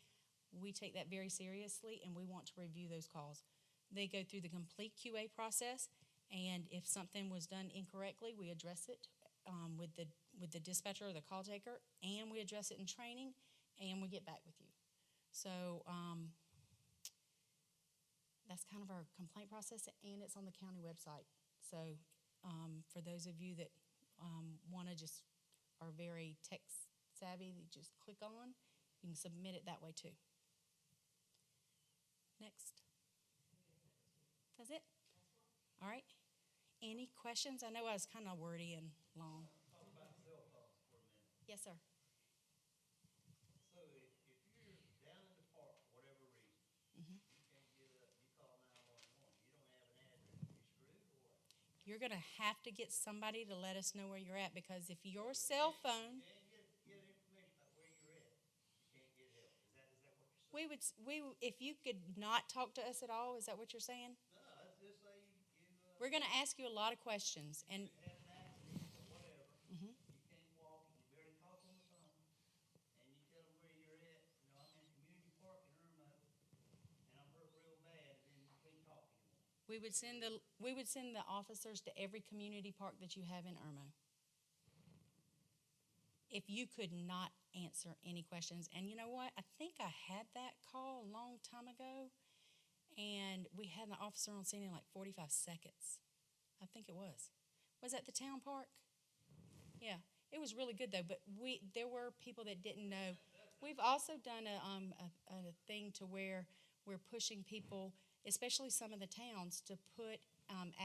we take that very seriously and we want to review those calls. They go through the complete QA process, and if something was done incorrectly, we address it with the dispatcher or the call taker, and we address it in training, and we get back with you. So that's kind of our complaint process, and it's on the county website. So for those of you that want to just are very tech savvy, you just click on, you can submit it that way too. Next. That's it? All right. Any questions? I know I was kind of wordy and long. Talk about cell phones for a minute. Yes, sir. So if you're down in the park for whatever reason, you can't get up, you call 911, you don't have an address, you screwed or what? You're going to have to get somebody to let us know where you're at, because if your cell phone, If you could not talk to us at all, is that what you're saying? No, let's just say We're gonna ask you a lot of questions, and, had an accident or whatever, you can't walk, and you barely talk on the phone, and you tell them where you're at, I'm in a community park in Irmo, and I'm hurt real bad, and then you can't talk anymore. we would send the officers to every community park that you have in Irmo. If you could not answer any questions, and you know what? I think I had that call a long time ago, and we had an officer on scene in like 45 seconds. I think it was. Was that the town park? Yeah, it was really good though, but there were people that didn't know. We've also done a thing to where we're pushing people, especially some of the towns, to put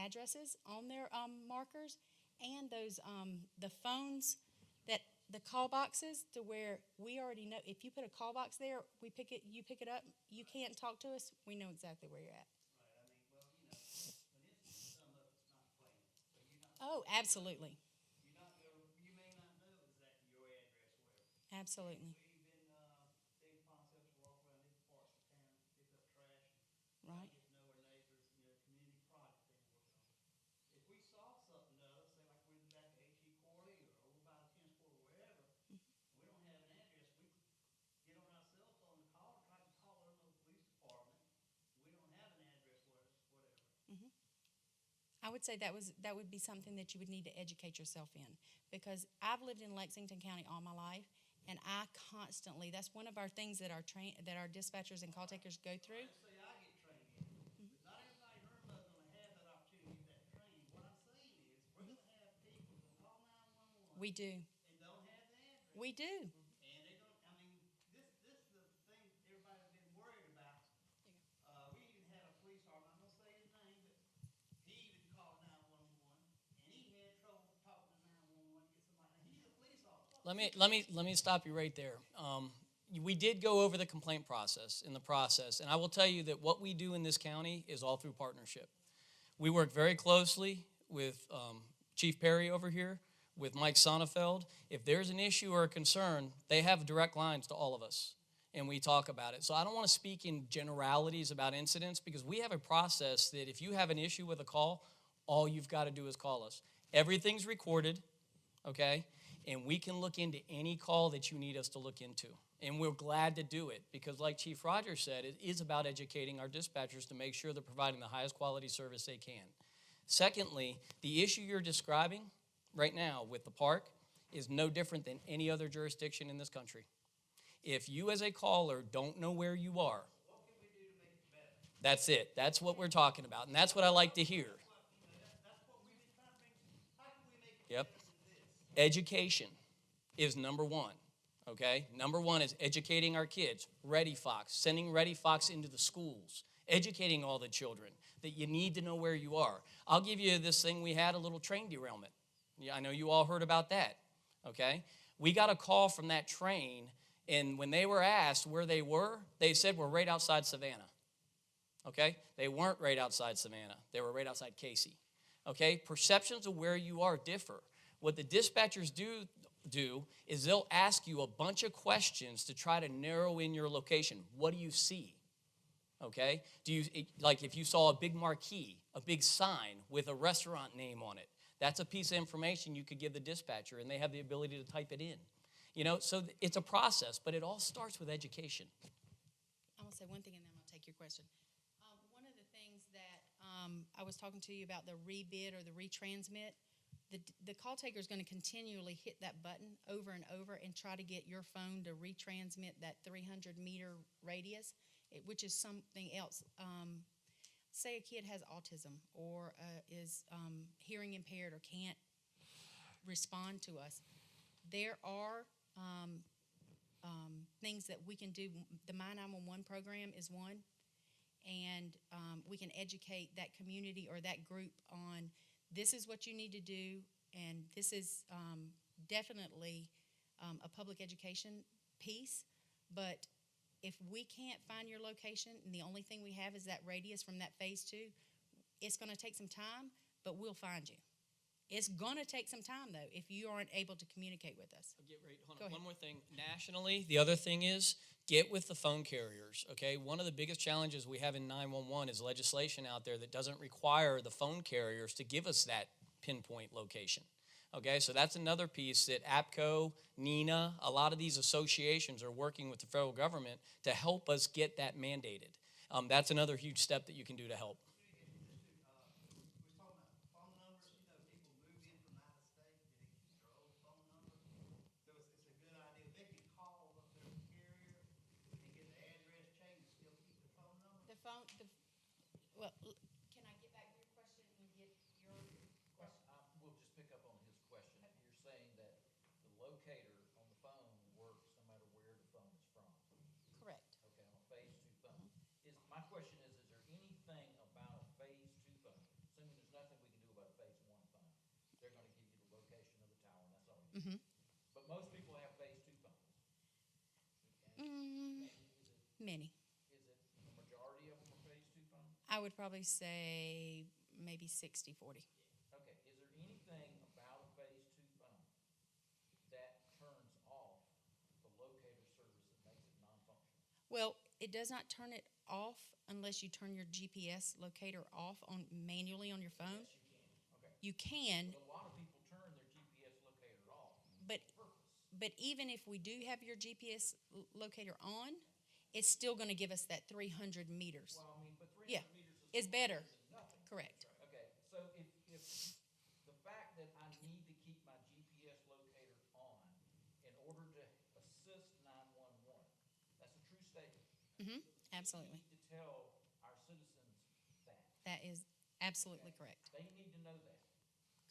addresses on their markers, and those the phones that the call boxes, to where we already know if you put a call box there, you pick it up, you can't talk to us, we know exactly where you're at. Right, I mean, well, when incidents come up, it's not planned, so you're not. Oh, absolutely, You may not know exactly your address, whatever. absolutely, We've been, taking concepts, walk around different parts of town, pick up trash, right? get to know our neighbors, community project they work on. If we saw something to us, say like we're in the back of H.E. Quarry or over by the tennis court or wherever, and we don't have an address, we get on our cell phone and call, try to call our local police department. We don't have an address, whatever. I would say that would be something that you would need to educate yourself in, because I've lived in Lexington County all my life, and I constantly, that's one of our things that our dispatchers and call takers go through. I say I get trained in, but not everybody in Irmo is gonna have that opportunity to get that training. What I'm saying is, we're gonna have people that call 911. We do. And don't have the address. We do. And they're gonna, this is the thing everybody's been worried about. We even had a police officer, I'm gonna say his name, but he even called 911, and he had trouble talking to 911 to get somebody. Now, he's a police officer. Let me stop you right there. We did go over the complaint process, and I will tell you that what we do in this county is all through partnership. We work very closely with Chief Perry over here, with Mike Sonnefeld. If there's an issue or a concern, they have direct lines to all of us, and we talk about it. So I don't want to speak in generalities about incidents, because we have a process that if you have an issue with a call, all you've got to do is call us. Everything's recorded, okay? And we can look into any call that you need us to look into. And we're glad to do it, because like Chief Rogers said, it is about educating our dispatchers to make sure they're providing the highest quality service they can. Secondly, the issue you're describing right now with the park is no different than any other jurisdiction in this country. If you as a caller don't know where you are, What can we do to make it better? that's it. That's what we're talking about, and that's what I like to hear. That's what we've been trying to bring. How can we make it Yep. better than this? Education is number one, okay? Number one is educating our kids. Ready Fox, sending Ready Fox into the schools, educating all the children that you need to know where you are. I'll give you this thing we had, a little train derailment. Yeah, I know you all heard about that, okay? We got a call from that train, and when they were asked where they were, they said we're right outside Savannah, okay? They weren't right outside Savannah. They were right outside Casey, okay? Perceptions of where you are differ. What the dispatchers do is they'll ask you a bunch of questions to try to narrow in your location. What do you see? Okay? Like if you saw a big marquee, a big sign with a restaurant name on it, that's a piece of information you could give the dispatcher, and they have the ability to type it in. So it's a process, but it all starts with education. I'm gonna say one thing and then I'm gonna take your question. One of the things that I was talking to you about, the rebid or the retransmit, the call taker is going to continually hit that button over and over and try to get your phone to retransmit that 300-meter radius, which is something else. Say a kid has autism or is hearing impaired or can't respond to us. There are things that we can do. The My 911 program is one, and we can educate that community or that group on this is what you need to do, and this is definitely a public education piece. But if we can't find your location and the only thing we have is that radius from that phase 2, it's going to take some time, but we'll find you. It's going to take some time, though, if you aren't able to communicate with us. Hold Go on. ahead. One more thing. Nationally, the other thing is Get with the phone carriers, okay? One of the biggest challenges we have in 911 is legislation out there that doesn't require the phone carriers to give us that pinpoint location, okay? So that's another piece that APCO, NENA, a lot of these associations are working with the federal government to help us get that mandated. That's another huge step that you can do to help. We was talking about phone numbers, you know, people move in from out of state and they keep their old phone number. So it's a good idea. They can call up their carrier and get the address change and still keep the phone number. The phone, well, can I get back to your question and get your question? We'll just pick up on his question. You're saying that the locator on the phone works no matter where the phone is from. Correct. Okay, on a phase two phone. My question is there anything about a phase two phone, assuming there's nothing we can do about a phase one phone, they're gonna give you the location of the tower and that's all you need. But most people have phase two phones. And Many. is it the majority of them are phase two phones? I would probably say maybe 60-40. Okay, is there anything about a phase two phone that turns off the locator service that makes it non-functional? Well, it does not turn it off unless you turn your GPS locator off manually on your phone. Yes, you can. Okay. You can, But a lot of people turn their GPS locator off but on purpose. but even if we do have your GPS locator on, it's still going to give us that 300 meters. Well, I mean, but 300 Yeah, meters it's is better. than nothing. Correct. Okay, so if the fact that I need to keep my GPS locator on in order to assist 911, that's a true statement. Absolutely. We need to tell our citizens that. That is absolutely correct. They need to know that.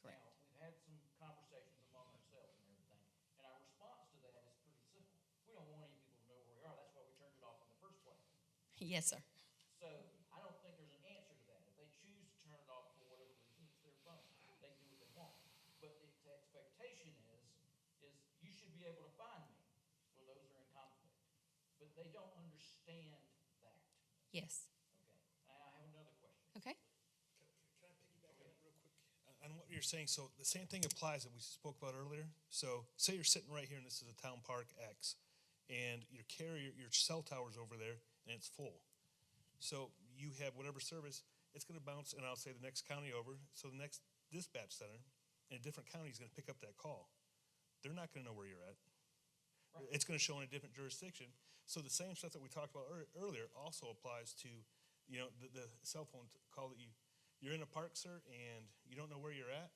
Correct. Now, we've had some conversations among ourselves and everything, and our response to that is pretty simple. We don't want any people to know where we are. That's why we turned it off in the first place. Yes, sir. So I don't think there's an answer to that. If they choose to turn it off for whatever reason, it's their phone. They can do what they want. But the expectation is you should be able to find me. Well, those are in conflict. But they don't understand that. Yes. Okay. And I have another question. Okay. Can I piggyback on that real quick? On what you're saying, so the same thing applies that we spoke about earlier. So say you're sitting right here and this is a town park X, and your carrier, your cell tower's over there and it's full. So you have whatever service, it's gonna bounce, and I'll say the next county over, so the next dispatch center in a different county is gonna pick up that call. They're not gonna know where you're at. Right. It's gonna show in a different jurisdiction. So the same stuff that we talked about earlier also applies to, you know, the cell phone call that you're in a park, sir, and you don't know where you're at.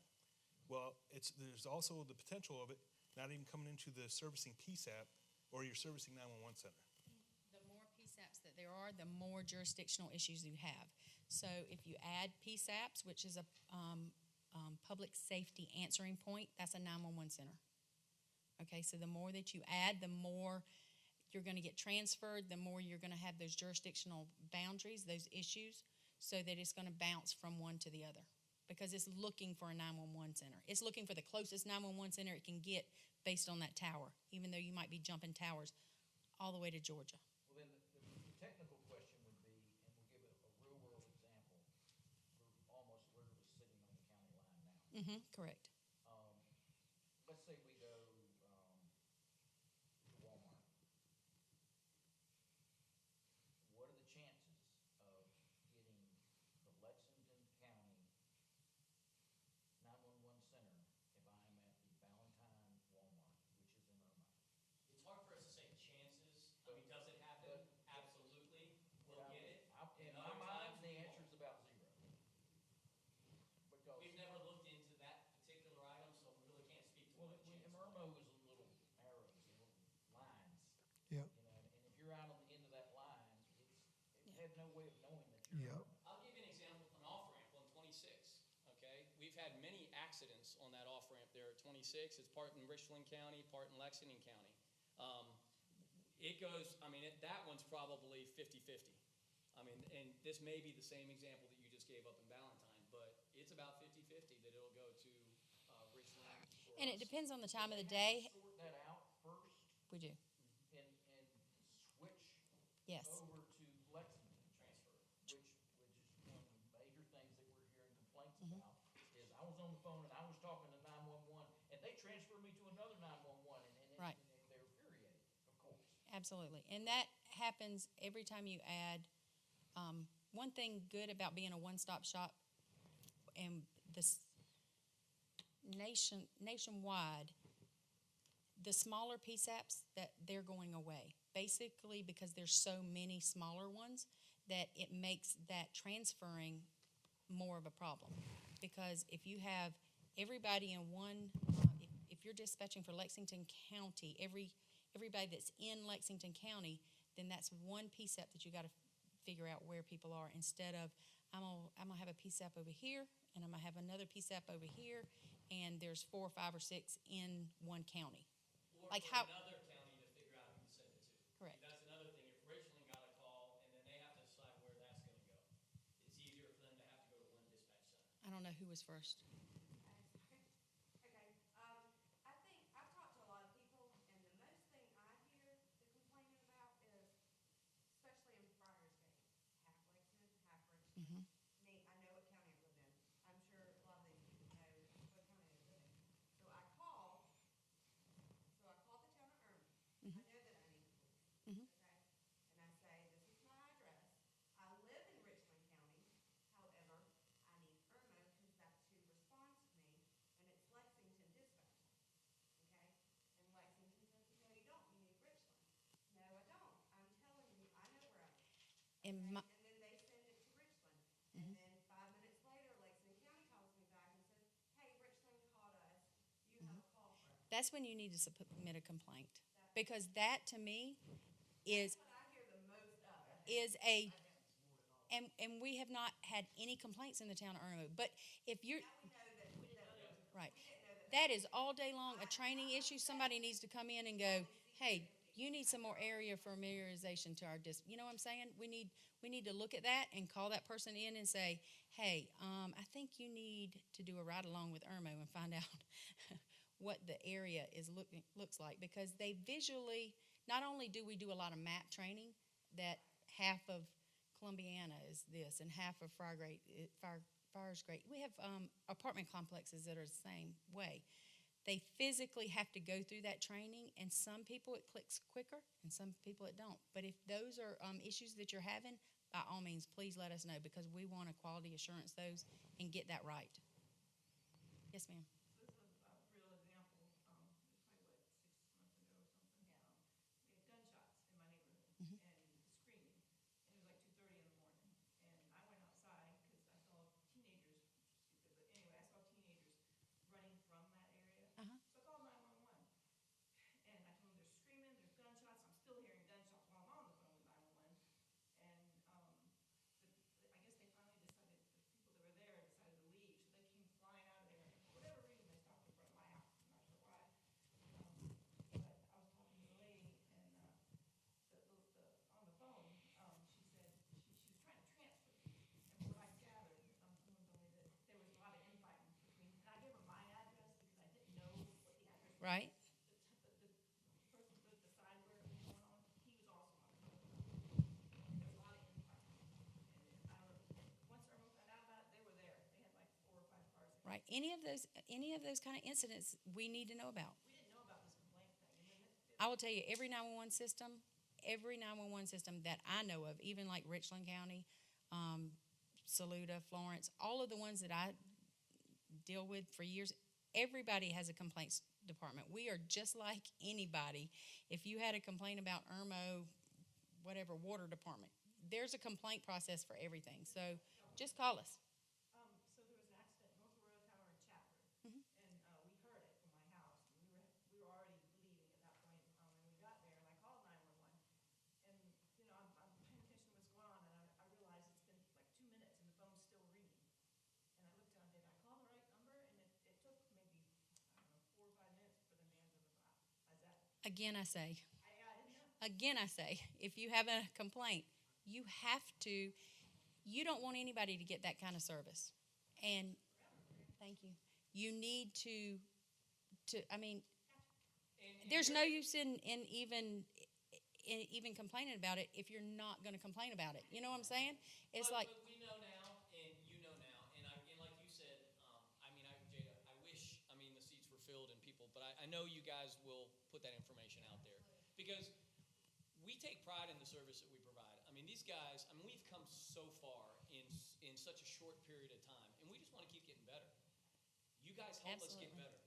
Well, there's also the potential of it not even coming into the servicing PSAP or your servicing 911 center. The more PSAPs that there are, the more jurisdictional issues you have. So if you add PSAPs, which is a public safety answering point, that's a 911 center. Okay, so the more that you add, the more you're going to get transferred, the more you're going to have those jurisdictional boundaries, those issues, so that it's going to bounce from one to the other. Because it's looking for a 911 center. It's looking for the closest 911 center it can get based on that tower, even though you might be jumping towers all the way to Georgia. Well, then the technical question would be, and we'll give it a real world example. We're almost literally sitting on the county line now. Correct. Let's say we go to Walmart. What are the chances of getting the Lexington County 911 center if I'm at the Ballantyne Walmart, which is in Irmo? It's hard for us to say chances. I mean, does it happen? Absolutely. We'll get it. In And my other mind, times the we answer won't. is about zero. Because, We've never looked into that particular item, so we really can't speak to well, what chance. Irmo is little arrows, little lines. Yeah. You know, and if you're out on the end of that line, it had no way of knowing that you're Yeah. in Irmo. I'll give you an example, an off-ramp on 26, okay? We've had many accidents on that off-ramp there at 26. It's part in Richland County, part in Lexington County. It goes, I mean, that one's probably 50-50. I mean, and this may be the same example that you just gave up in Ballantyne, but it's about 50-50 that it'll go to Richland or And it us. depends on the time of the day. Sort that out first We do. and switch Yes. over to Lexington transfer, which is one of the major things that we're hearing complaints about, is I was on the phone and I was talking to 911 and they transferred me to another 911 and Right. they're infuriated, of course. Absolutely. And that happens every time you add, one thing good about being a one-stop shop and this nationwide, the smaller PSAPs, that they're going away. Basically because there's so many smaller ones that it makes that transferring more of a problem. Because if you have everybody in one, if you're dispatching for Lexington County, everybody that's in Lexington County, then that's one PSAP that you got to figure out where people are, instead of I'm gonna have a PSAP over here and I'm gonna have another PSAP over here, and there's 4, 5, or 6 in one county. Or Like for how- another county to figure out who to send it to. Correct. That's another thing. If Richland got a call and then they have to decide where that's gonna go, it's easier for them to have to go to one dispatch center. I don't know who was first. Okay, I think, I've talked to a lot of people, and the most thing I hear the complaining about is, especially in Friars Gate, half Lexington, half Richmond. Me, I know what county I live in. I'm sure a lot of these people know what county they live in. So I called the town of Irmo. I know that I need police, okay? And I say, this is my address. I live in Richland County, however, I need Irmo because that's who responds to me, and it's Lexington dispatch, okay? And Lexington says, no, you don't, you need Richland. No, I don't. I'm telling you, I know where I live. And Okay? my- And then they send it to Richland. And then 5 minutes later, Lexington County calls me back and says, hey, Richland called us. You have a call for us. That's when you need to submit a complaint, because that to me is That's what I hear the most of. is a, and we have not had any complaints in the town of Irmo. But if you're, Now we know that, right, we didn't know that. that is all day long a training issue. Somebody needs to come in and go, hey, you need some more area familiarization to our you know what I'm saying? We need to look at that and call that person in and say, hey, I think you need to do a ride along with Irmo and find out what the area looks like, because they visually, not only do we do a lot of map training, that half of Columbiana is this and half of Friars Gate. We have apartment complexes that are the same way. They physically have to go through that training, and some people it clicks quicker and some people it don't. But if those are issues that you're having, by all means, please let us know, because we want to quality assurance those and get that right. Yes, ma'am. This is a real example, it was probably, 6 months ago or something. We had gunshots in my neighborhood and screaming, and it was like 2:30 in the morning. And I went outside because I saw teenagers, stupid, but anyway, I saw teenagers running from that area. So I called 911, and I told them they're screaming, there's gunshots, I'm still hearing gunshots while I'm on the phone with 911. And, I guess they finally decided, the people that were there decided to leave, so they came flying out of there. And for whatever reason, they stopped in front of my house, I'm not sure why. But I was talking to the lady, and, on the phone, she said, she was trying to transfer me. And from what I gathered, someone told me that there was a lot of infighting between, and I gave her my address because I didn't know what the address was. Right. The person who lived beside where it was going on, he was also on the phone. And there was a lot of infighting. And I don't know, once everyone found out about it, they were there. They had like 4 or 5 cars there. Right. Any of those kind of incidents we need to know about. We didn't know about this complaint thing. And then I will tell you, every 911 system that I know of, even like Richland County, Saluda, Florence, all of the ones that I deal with for years, everybody has a complaints department. We are just like anybody. If you had a complaint about Irmo, whatever, water department, there's a complaint process for everything. So just call us. so there was an accident north of Royal Tower in Chapter, and we heard it from my house. And we were already leaving at that point, and we got there, and I called 911. And I'm paying attention to what's going on, and I realized it's been like 2 minutes, and the phone's still ringing. And I looked down, did I call the right number? And it took maybe, I don't know, 4 or 5 minutes for them to answer the phone. Is that? Again, I say, I didn't know. again, I say, if you have a complaint, you have to, you don't want anybody to get that kind of service. And, thank you. You need to I mean, there's no use in even complaining about it if you're not going to complain about it. You know what I'm saying? It's like, But we know now, and you know now, and like you said, Jada, I wish, the seats were filled and people, but I know you guys will put that information out there. Because we take pride in the service that we provide. I mean, these guys, I mean, we've come so far in such a short period of time, and we just want to keep getting better. You guys help us get Absolutely. better,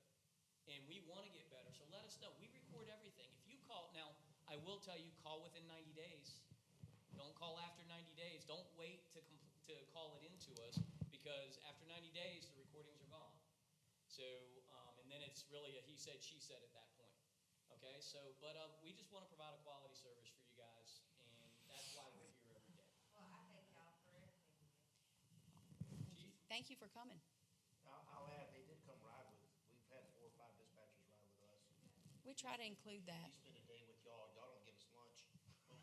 and we want to get better, so let us know. We record everything. If you call, now, I will tell you, call within 90 days. Don't call after 90 days. Don't wait to call it into us, because after 90 days, the recordings are gone. So, and then it's really a he said, she said at that point. Okay, so, but we just want to provide a quality service for you guys, and that's why we're here every day. Well, I thank y'all for everything you do. Chief? Thank you for coming. I'll add, they did come ride with, we've had 4 or 5 dispatchers ride with us. We try to include that. We spend a day with y'all, y'all don't give us lunch,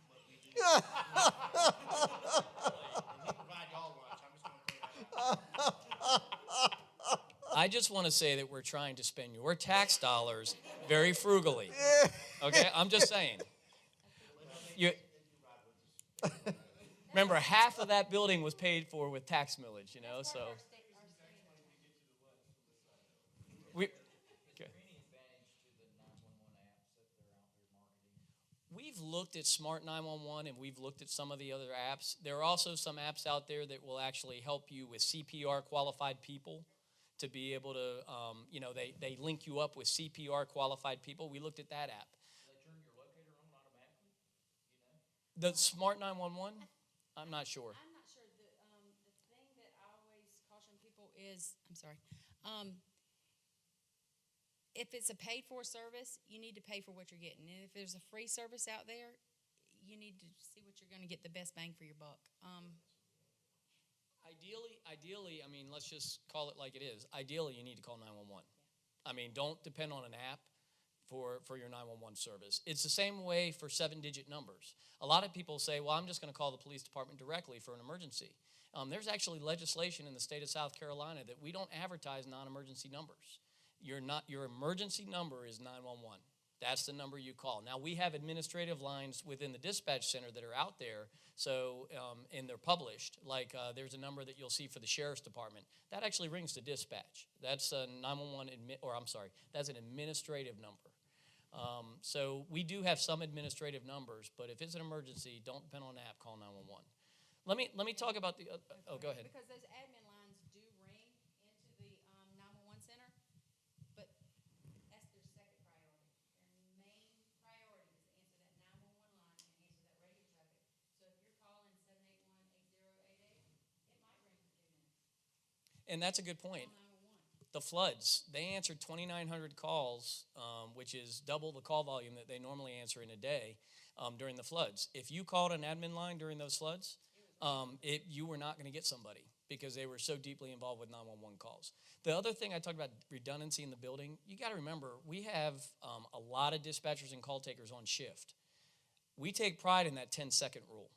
but we do. And we provide y'all lunch, I'm just gonna throw that out. I just want to say that we're trying to spend your tax dollars very frugally. Okay, I'm just saying. You, remember, half of that building was paid for with tax millage, you know, so. We, okay. Any advantage to the 911 apps that they're out there marketing? We've looked at Smart 911 and we've looked at some of the other apps. There are also some apps out there that will actually help you with CPR qualified people to be able to, you know, they link you up with CPR qualified people. We looked at that app. Do they turn your locator on automatically? You know? The Smart 911, I'm not sure. I'm not sure. The thing that I always caution people is, I'm sorry, if it's a paid-for service, you need to pay for what you're getting. And if there's a free service out there, you need to see what you're going to get the best bang for your buck. Ideally, I mean, let's just call it like it is. Ideally, you need to call 911. I mean, don't depend on an app for your 911 service. It's the same way for 7-digit numbers. A lot of people say, well, I'm just going to call the police department directly for an emergency. There's actually legislation in the state of South Carolina that we don't advertise non-emergency numbers. Your emergency number is 911. That's the number you call. Now, we have administrative lines within the dispatch center that are out there, so, and they're published. Like, there's a number that you'll see for the sheriff's department. That actually rings to dispatch. That's a 911, that's an administrative number. So we do have some administrative numbers, but if it's an emergency, don't depend on an app, call 911. Let me talk about the, go ahead. Because those admin lines do ring into the 911 center, but that's their second priority. Their main priority is to answer that 911 line and answer that radio traffic. So if you're calling 781-8088, it might ring for 2 minutes. And that's a good point. Call 911. The floods, they answered 2,900 calls, which is double the call volume that they normally answer in a day during the floods. If you called an admin line during those floods, you were not going to get somebody because they were so deeply involved with 911 calls. The other thing I talked about, redundancy in the building, you got to remember, we have a lot of dispatchers and call takers on shift. We take pride in that 10-second rule,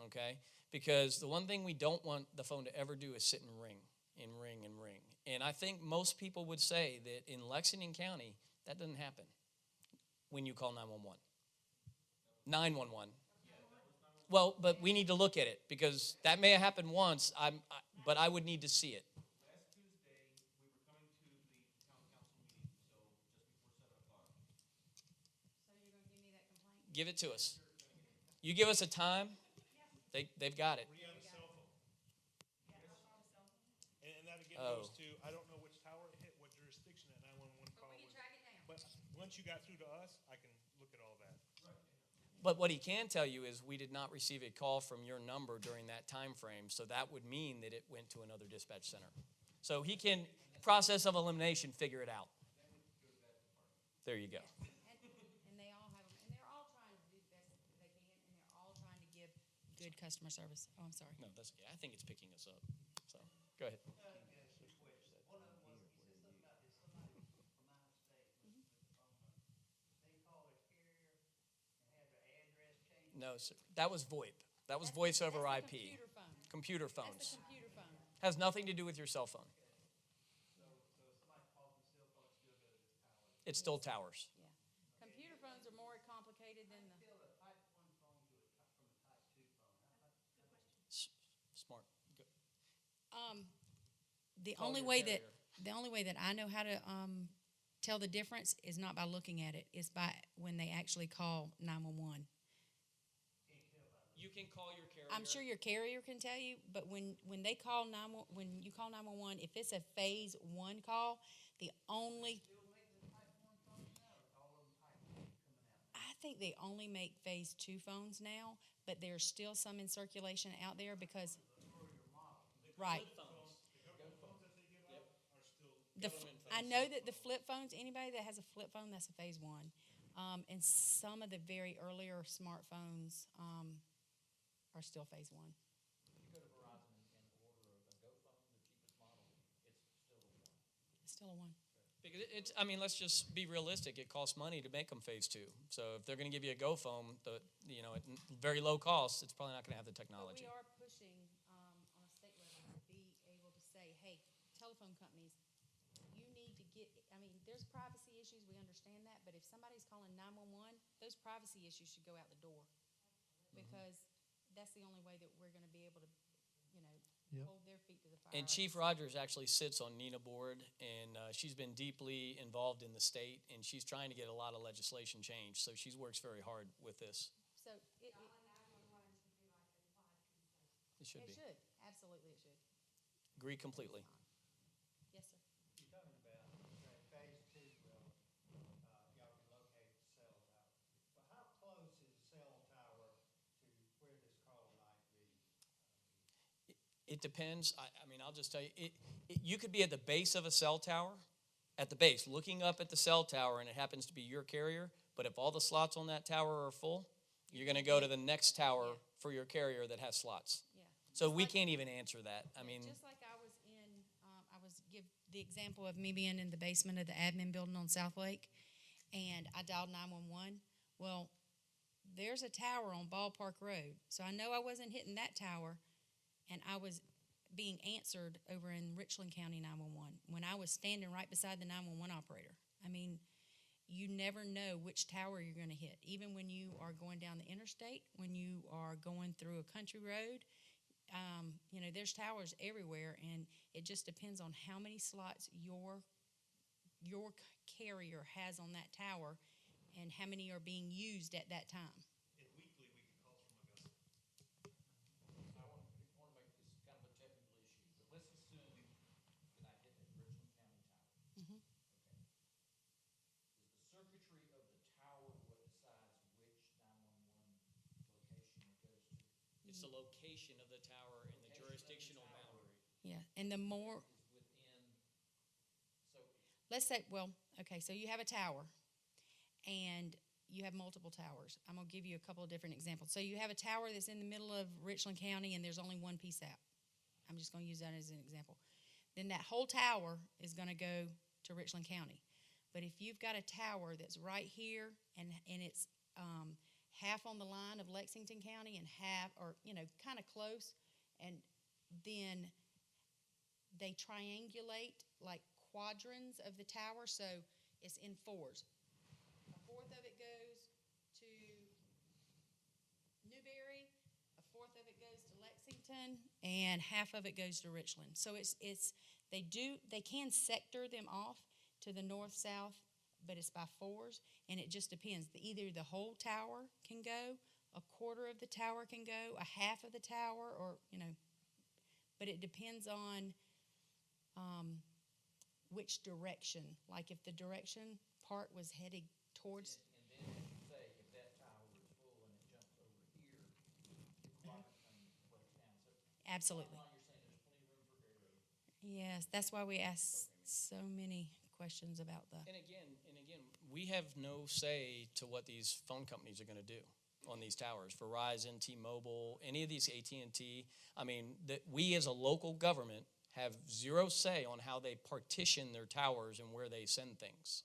okay? Because the one thing we don't want the phone to ever do is sit and ring and ring and ring. And I think most people would say that in Lexington County, that doesn't happen when you call 911. 911. Well, but we need to look at it because that may have happened once, but I would need to see it. Last Tuesday, we were coming to the town council meeting, so just before 7 o'clock. So you're going to give me that complaint? Give it to us. You give us a time, they've got it. Were you on the cell phone? And that again Oh. goes to, I don't know which tower it hit, what jurisdiction that 911 call But we was. can track it down. But once you got through to us, I can look at all that. But what he can tell you is we did not receive a call from your number during that time frame, so that would mean that it went to another dispatch center. So he can, process of elimination, figure it out. There you go. And they all have them, and they're all trying to do the best that they can, and they're all trying to give good customer service. Oh, I'm sorry. No, I think it's picking us up. So, go ahead. One of them was, he said something about this, somebody from out of state with the phone number. They called their carrier and had their address changed. No, sir. That was VoIP. That was That's voice over that's the IP. computer phone. Computer That's phones. the computer phone. Has nothing to do with your cell phone. So if somebody calls from cell phone, it's still go to this tower. It's still towers. Yeah. Computer phones are more complicated than the, Still a type 1 phone to from a type 2 phone. Smart. Good. the Call only your way carrier. the only way that I know how to tell the difference is not by looking at it. It's by when they actually call 911. You can call your carrier. I'm sure your carrier can tell you, but when they call when you call 911, if it's a phase 1 call, the only Still make the type one phones now, or all of them type one coming out? I think they only make phase 2 phones now, but there's still some in circulation out there because right. The phones that they give out are still. I know that the flip phones, anybody that has a flip phone, that's a phase 1. And some of the very earlier smartphones are still phase 1. If you go to Verizon and order a Go phone, the cheapest model, it's still a 1. It's still a 1. Because I mean, let's just be realistic. It costs money to make them phase 2. So if they're going to give you a Go phone, at very low cost, it's probably not going to have the But technology. we are pushing on a state level to be able to say, hey, telephone companies, you need to get, I mean, there's privacy issues, we understand that, but if somebody's calling 911, those privacy issues should go out the door. Because that's the only way that we're going to be able to, hold their feet to the fire. And Chief Rogers actually sits on NINA board, and she's been deeply involved in the state, and she's trying to get a lot of legislation changed. So she works very hard with this. So Calling 911 should be like implied consent. It should it be. should, absolutely it should. Agree completely. Yes, sir. You're talking about, phase 2, y'all can locate the cell tower. But how close is the cell tower to where this call might be? It depends. I mean, I'll just tell you, you could be at the base of a cell tower, at the base, looking up at the cell tower, and it happens to be your carrier. But if all the slots on that tower are full, you're going to go to the next tower for your carrier that has slots. Yeah. So Just we like- can't even answer that. I mean, just like I was give the example of me being in the basement of the admin building on South Lake, and I dialed 911. Well, there's a tower on Ballpark Road, so I know I wasn't hitting that tower, and I was being answered over in Richland County 911 when I was standing right beside the 911 operator. I mean, you never know which tower you're going to hit. Even when you are going down the interstate, when you are going through a country road, there's towers everywhere, and it just depends on how many slots your carrier has on that tower and how many are being used at that time. And weekly, we get calls from Augusta. I want to make this kind of a technical issue, but let's assume that I hit that Richland County tower. Mhm. Okay. Is the circuitry of the tower what decides which 911 location it goes to? it's the location of the tower and the jurisdictional boundary. Yeah, and the more, Is within, so let's say, so you have a tower, and you have multiple towers. I'm going to give you a couple of different examples. So you have a tower that's in the middle of Richland County, and there's only one piece out. I'm just going to use that as an example. Then that whole tower is going to go to Richland County. But if you've got a tower that's right here, and it's half on the line of Lexington County and half, or, kind of close, and then they triangulate like quadrants of the tower, so it's in 4s. A fourth of it goes to Newberry, a fourth of it goes to Lexington, and half of it goes to Richland. So they can sector them off to the north, south, but it's by 4s, and it just depends. Either the whole tower can go, a quarter of the tower can go, a half of the tower, or, but it depends on which direction. Like if the direction part was headed towards, and then as you say, if that tower is full and it jumps over here, the quadrant thing breaks down. So absolutely. bottom line, you're saying there's plenty of room for error. Yes, that's why we ask so many questions about the. And again, we have no say to what these phone companies are going to do on these towers. Verizon, T-Mobile, any of these AT&T. I mean, we as a local government have zero say on how they partition their towers and where they send things.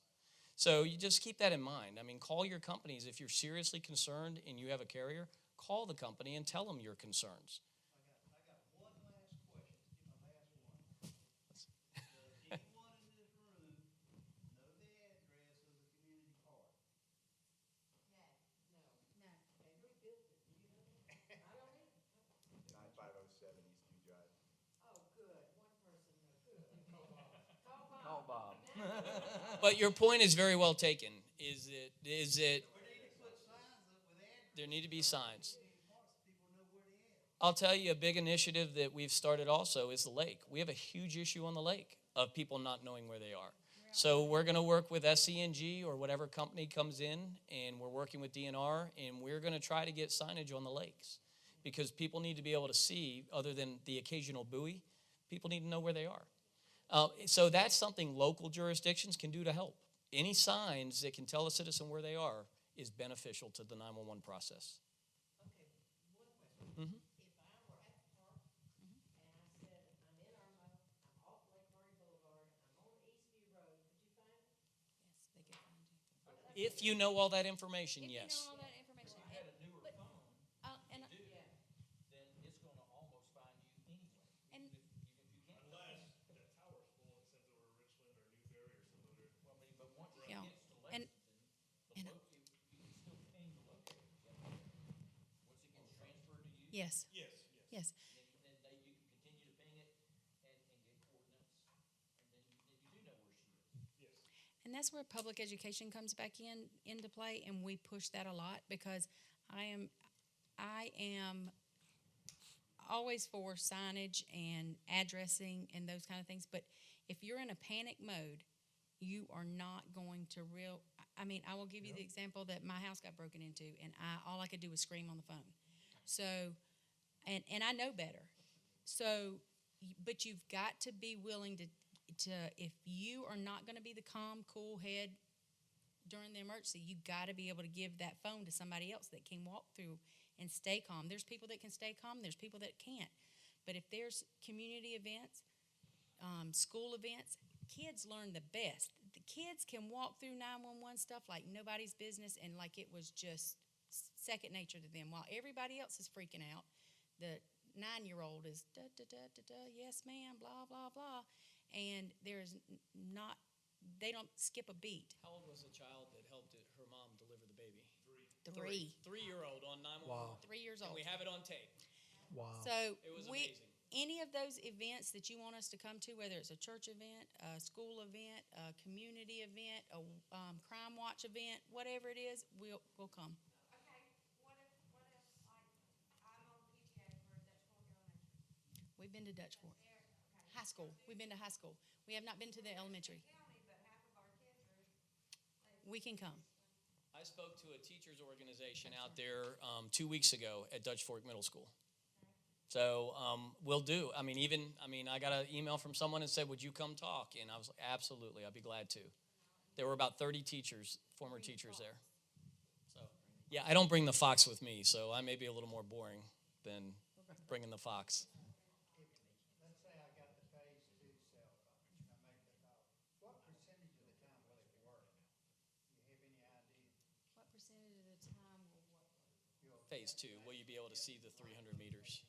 So you just keep that in mind. I mean, call your companies. If you're seriously concerned and you have a carrier, call the company and tell them your concerns. I got one last question, get my last one. Does anyone in this room know the address of the community park? No. And who built it? Do you know that? I don't either. 9507 Eastview Drive. Oh, good. One person, good. Call Bob. But your point is very well taken. Is it We need to put signs up with addresses. there need to be signs. Community parks, people I'll tell you, a big initiative that we've started also is the lake. We have a huge issue on the lake of people not knowing where they are. So we're going to work with SCNG or whatever company comes in, and we're working with DNR, and we're going to try to get signage on the lakes because people need to be able to see, other than the occasional buoy, people need to know where they are. So that's something local jurisdictions can do to help. Any signs that can tell a citizen where they are is beneficial to the 911 process. Okay, one question. Mhm. If I were at the park and I said, I'm in Irmo, I'm off Lake Murray Boulevard, I'm on Eastview Road, could you find me? Yes, they can find you. If you know all that information, If you yes. know all that information. If you had a newer But, phone, and, you do, then it's gonna almost find you anyway, And- even if you can't. Unless that tower's full and it sends over to Richland or Newberry or some other. Well, but once it Yeah. gets to And- Lexington, you can still ping the locators up there. Once it gets transferred to you. yes, Yes. yes. Then you can continue to ping it and get coordinates, and then you do know where she is. Yes. And that's where public education comes back into play, and we push that a lot because I am always for signage and addressing and those kind of things. But if you're in a panic mode, you are not going to I will give you the example that my house got broken into, and all I could do was scream on the phone. So, and I know better. So, but you've got to be willing to if you are not going to be the calm, cool head during the emergency, you got to be able to give that phone to somebody else that can walk through and stay calm. There's people that can stay calm. There's people that can't. But if there's community events, school events, kids learn the best. The kids can walk through 911 stuff like nobody's business and like it was just second nature to them. While everybody else is freaking out, the 9-year-old is yes ma'am, blah, blah, blah. And there's not, they don't skip a beat. How old was the child that helped her mom deliver the baby? Three. 3-year-old on 911. Wow. 3 years old. And we have it on tape. Wow. So It was amazing. any of those events that you want us to come to, whether it's a church event, a school event, a community event, a crime watch event, whatever it is, we'll come. Okay, what if, like, I'm on PTA for Dutch Fork Elementary. We've been to Dutch Fork. There, okay. High school. We've been to high school. We have not been to the elementary. County, but half of our kids are. We can come. I spoke to a teachers organization out there 2 weeks ago at Dutch Fork Middle School. So we'll do. I got an email from someone and said, would you come talk? And I was like, absolutely, I'd be glad to. There were about 30 teachers, former teachers there. So, yeah, I don't bring the fox with me, so I may be a little more boring than bringing the fox. Let's say I got the phase 2 cell phone, and I make the call. What percentage of the time will it work? Do you have any idea? What percentage of the time will what? Phase 2, will you be able to see the 300 meters?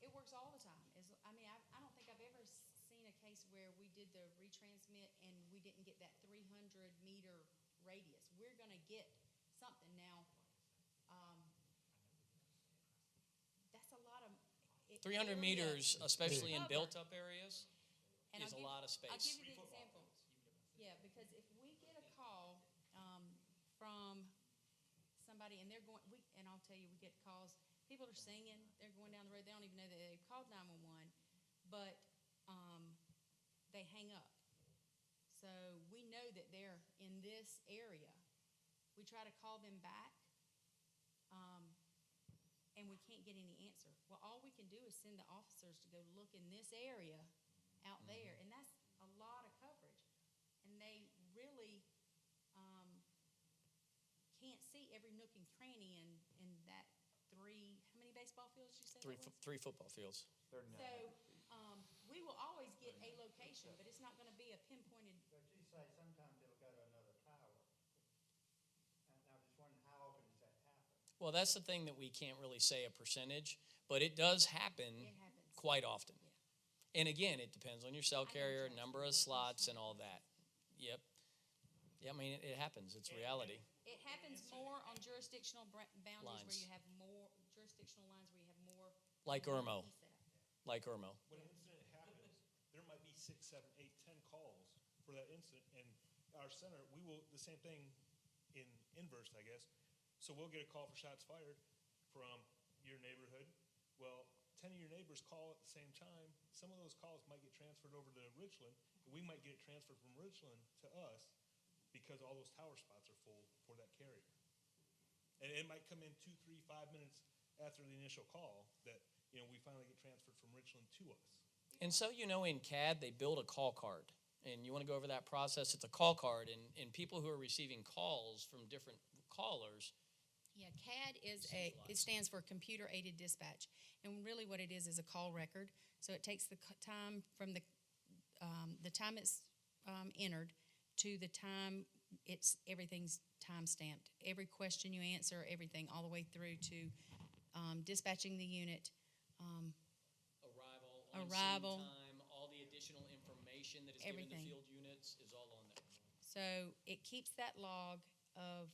It works all the time. I don't think I've ever seen a case where we did the retransmit and we didn't get that 300-meter radius. We're going to get something now. That's a lot of 300 meters, especially in Cover. built-up areas, And is a I'll give- lot of I'll space. give you the example. Yeah, because if we get a call from somebody and they're going, and I'll tell you, we get calls. People are singing. They're going down the road. They don't even know that they've called 911, but they hang up. So we know that they're in this area. We try to call them back, and we can't get any answer. Well, all we can do is send the officers to go look in this area out there, and that's a lot of coverage. And they really can't see every nook and cranny in that how many baseball fields did you say that was? Three football fields. So we will always get a location, but it's not going to be a pinpointed. But you say sometimes it'll go to another tower. And I was just wondering, how often does that happen? Well, that's the thing that we can't really say a percentage, but it does happen It happens. quite often. Yeah. And again, it depends on your cell I know carrier, exactly. number of slots, and all that. Yep. Yeah, it happens. It's reality. It happens more on jurisdictional boundaries Lines. where you have more jurisdictional lines where you have more. Like Irmo. PSAP. Like Irmo. When an incident happens, there might be 6, 7, 8, 10 calls for that incident, and our center, we will, the same thing in inverse, I guess. So we'll get a call for shots fired from your neighborhood. Well, 10 of your neighbors call at the same time. Some of those calls might get transferred over to Richland. We might get it transferred from Richland to us because all those tower spots are full for that carrier. And it might come in 2, 3, 5 minutes after the initial call that, we finally get transferred from Richland to us. And so, in CAD, they build a call card. And you want to go over that process? It's a call card, and people who are receiving calls from different callers. Yeah, CAD it stands for Computer Aided Dispatch, and really what it is a call record. So it takes the time from the time it's entered to the time everything's time stamped. Every question you answer, everything, all the way through to dispatching the unit. Arrival, on-scene time, all the additional information that is given to Everything. field units is all on there. So it keeps that log of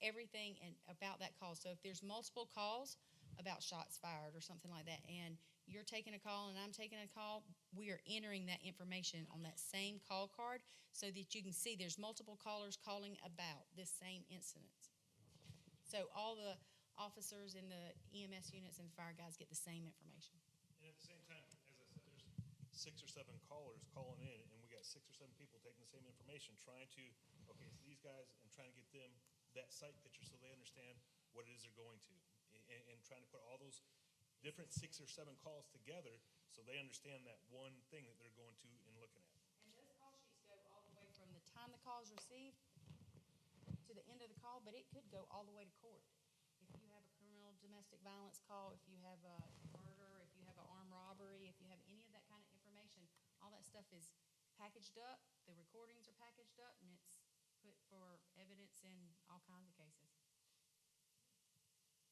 everything and about that call. So if there's multiple calls about shots fired or something like that, and you're taking a call and I'm taking a call, we are entering that information on that same call card so that you can see there's multiple callers calling about this same incident. So all the officers in the EMS units and the fire guys get the same information. And at the same time, as I said, there's 6 or 7 callers calling in, and we got 6 or 7 people taking the same information, trying to, okay, so these guys, and trying to get them that site picture so they understand what it is they're going to, and trying to put all those different 6 or 7 calls together so they understand that one thing that they're going to and looking at. And those call sheets go all the way from the time the call is received to the end of the call, but it could go all the way to court. If you have a criminal domestic violence call, if you have a murder, if you have an armed robbery, if you have any of that kind of information, all that stuff is packaged up, the recordings are packaged up, and it's put for evidence in all kinds of cases.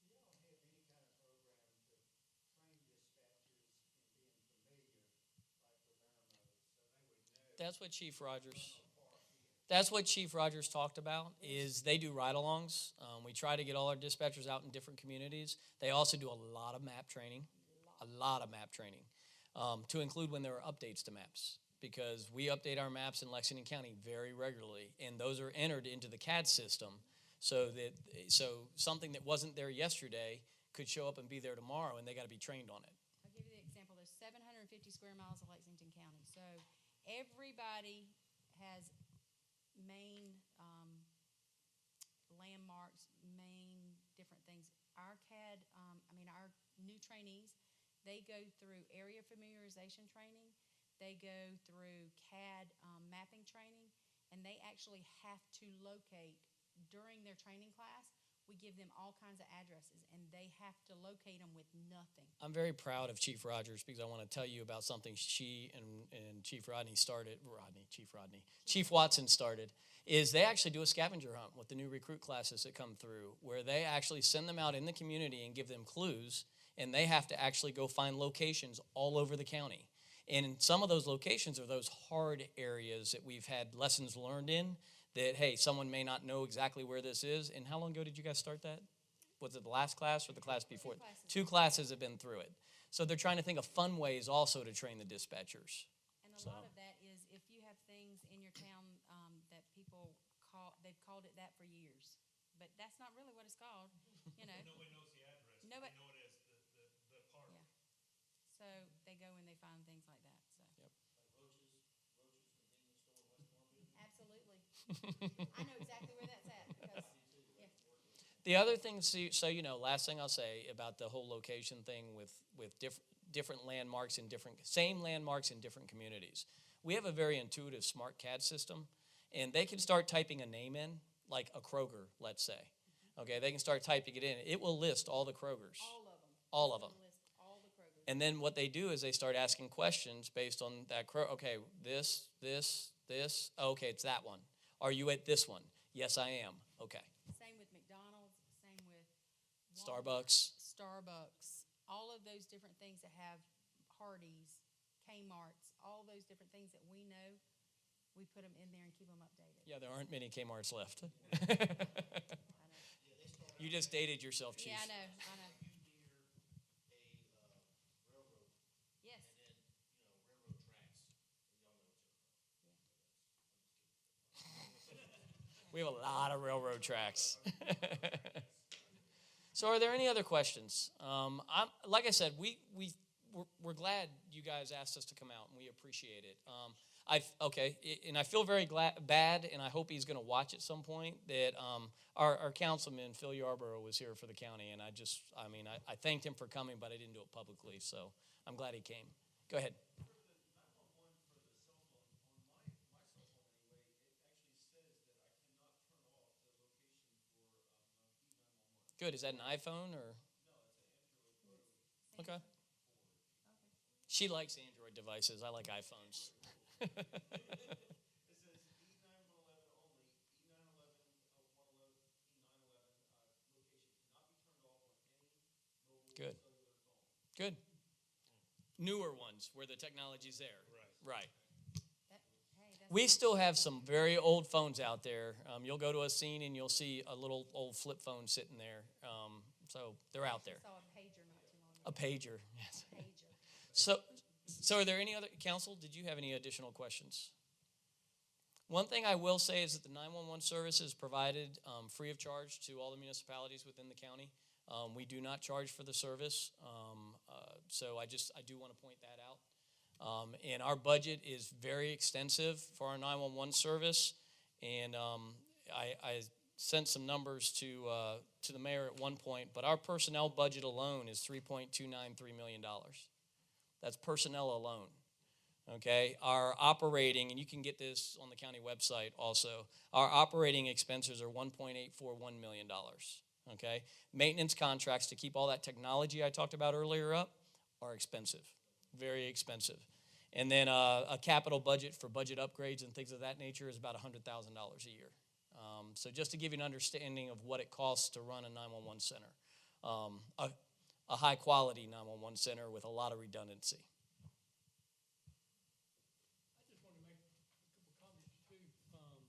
Do y'all have any kind of program to train dispatchers in being familiar, like with IRMO, so they would know? That's what Chief Rogers talked about, is they do ride-alongs. We try to get all our dispatchers out in different communities. They also do a lot of map training, to include when there are updates to maps, because we update our maps in Lexington County very regularly, and those are entered into the CAD system so something that wasn't there yesterday could show up and be there tomorrow, and they got to be trained on it. I'll give you the example. There's 750 square miles of Lexington County. So everybody has main landmarks, main different things. Our CAD, our new trainees, they go through area familiarization training. They go through CAD mapping training, and they actually have to locate during their training class. We give them all kinds of addresses, and they have to locate them with nothing. I'm very proud of Chief Rogers because I want to tell you about something she and Chief Watson started, is they actually do a scavenger hunt with the new recruit classes that come through, where they actually send them out in the community and give them clues, and they have to actually go find locations all over the county. And some of those locations are those hard areas that we've had lessons learned in, that, hey, someone may not know exactly where this is. And how long ago did you guys start that? Was it the last class or the class before? 2 classes have been through it. So they're trying to think of fun ways also to train the dispatchers. And a lot of that is if you have things in your town that people they've called it that for years. But that's not really what it's called, Nobody knows the address. Nobody- They know it as the park. Yeah. So they go and they find things like that. So. Yep. Like Roach's convenience store in West Columbia. Absolutely. I know exactly where that's at because, yeah. The other thing, last thing I'll say about the whole location thing with different landmarks in same landmarks in different communities. We have a very intuitive smart CAD system, and they can start typing a name in, like a Kroger, let's say. Okay, they can start typing it in. It will list all the Krogers. All of them. List all the Krogers. And then what they do is they start asking questions based on that Kroger. Okay, this. Okay, it's that one. Are you at this one? Yes, I am. Okay. Same with McDonald's, same with Walmart, Starbucks, all of those different things that have Hardee's, Kmart's, all those different things that we know, we put them in there and keep them updated. Yeah, there aren't many Kmart's left. I know. You just dated yourself, Chief. Yeah, I know. You near a railroad, Yes. and then, railroad tracks, y'all know what you're We have a lot of railroad tracks. So are there any other questions? Like I said, we're glad you guys asked us to come out, and we appreciate it. And I feel very bad, and I hope he's going to watch at some point, that our councilman, Phil Yarborough, was here for the county, and I thanked him for coming, but I didn't do it publicly, so I'm glad he came. Go ahead. Good. Is that an iPhone or? Okay. She likes Android devices. I like iPhones. It says E911 only, E911, 111, E911 location cannot be turned off on any mobile Good. cellular phone. Good. Newer ones where the technology's there. Right. We still have some very old phones out there. You'll go to a scene and you'll see a little old flip phone sitting there. So they're out there. I saw a pager not too long ago. A pager, yes. Pager. So are there any other, council, did you have any additional questions? One thing I will say is that the 911 service is provided free of charge to all the municipalities within the county. We do not charge for the service, so I do want to point that out. And our budget is very extensive for our 911 service, and I sent some numbers to the mayor at one point, but our personnel budget alone is $3.293 million. That's personnel alone. Okay, our operating, and you can get this on the county website also, our operating expenses are $1.841 million. Okay, maintenance contracts to keep all that technology I talked about earlier up are expensive, very expensive. And then a capital budget for budget upgrades and things of that nature is about $100,000 a year. So just to give you an understanding of what it costs to run a 911 center, a high quality 911 center with a lot of redundancy. I just want to make a couple comments too, kind of.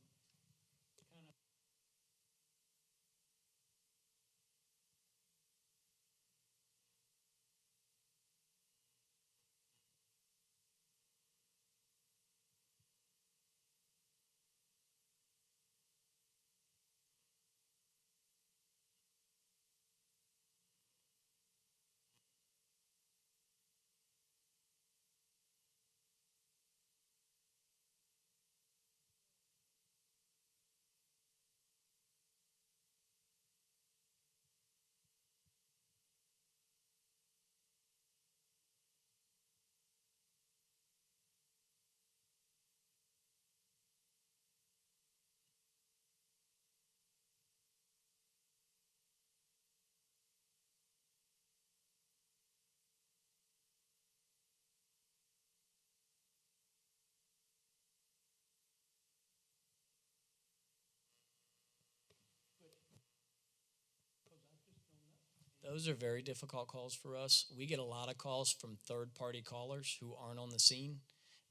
Those are very difficult calls for us. We get a lot of calls from third-party callers who aren't on the scene.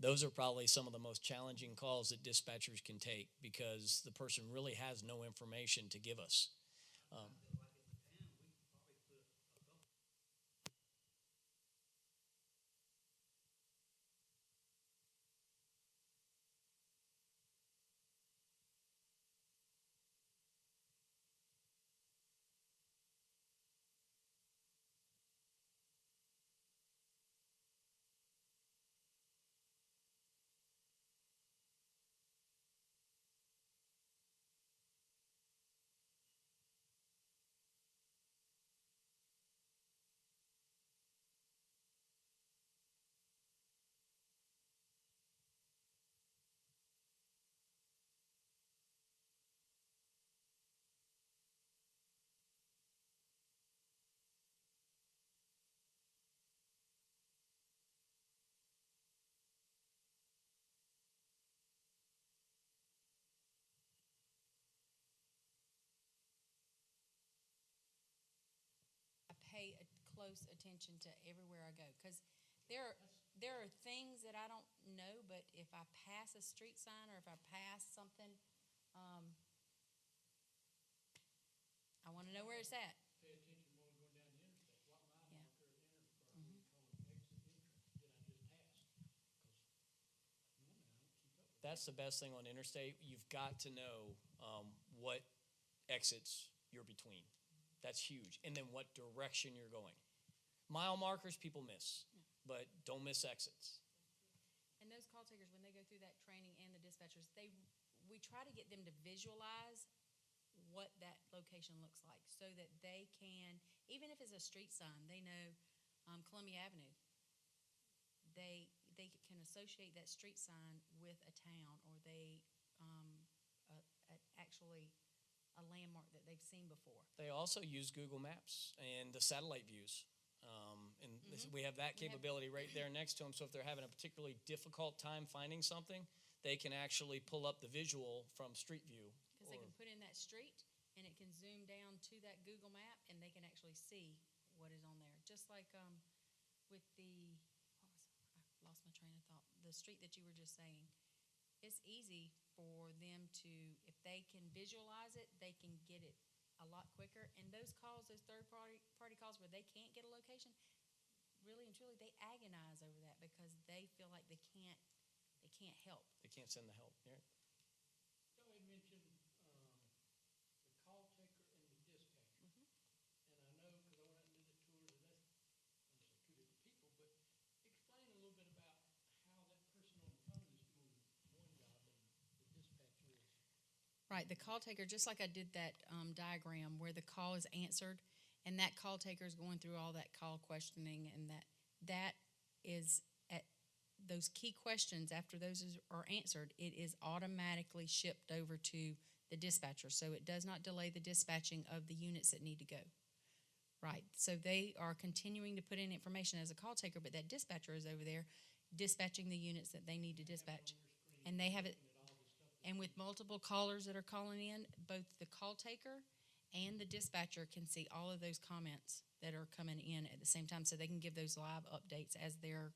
Those are probably some of the most challenging calls that dispatchers can take because the person really has no information to give us. Pay close attention to everywhere I go because there are things that I don't know, but if I pass a street sign or if I pass something, I want to know where it's at. Pay attention while we're going down the interstate. What mile marker at entrance, or we call it exit entrance, did I just pass? Because normally I don't keep up with That's the best thing on interstate. You've got to know what exits you're between. That's huge. And then what direction you're going. Mile markers, people miss, but don't miss exits. And those call takers, when they go through that training and the dispatchers, we try to get them to visualize what that location looks like so that they can, even if it's a street sign, they know Columbia Avenue. They can associate that street sign with a town, or actually a landmark that they've seen before. They also use Google Maps and the satellite views. We have that capability right there next to them. So if they're having a particularly difficult time finding something, they can actually pull up the visual from Street View. Because they can put in that street, and it can zoom down to that Google map, and they can actually see what is on there. Just like with I lost my train of thought. The street that you were just saying, it's easy for them to, if they can visualize it, they can get it a lot quicker. And those calls, those third-party calls where they can't get a location, really and truly, they agonize over that because they feel like they can't help. They can't send the help. Yeah. Y'all had mentioned the call taker and the dispatcher. And I know, because I went out and did the tour, that I'm going to say two different people, but explain a little bit about how that person on the phone is doing one job and the dispatcher is. Right, the call taker, just like I did that diagram where the call is answered, and that call taker is going through all that call questioning, and that is at those key questions. After those are answered, it is automatically shipped over to the dispatcher, so it does not delay the dispatching of the units that need to go. Right, so they are continuing to put in information as a call taker, but that dispatcher is over there dispatching the units that they need to dispatch. And they have it, and with multiple callers that are calling in, both the call taker and the dispatcher can see all of those comments that are coming in at the same time, so they can give those live updates as they're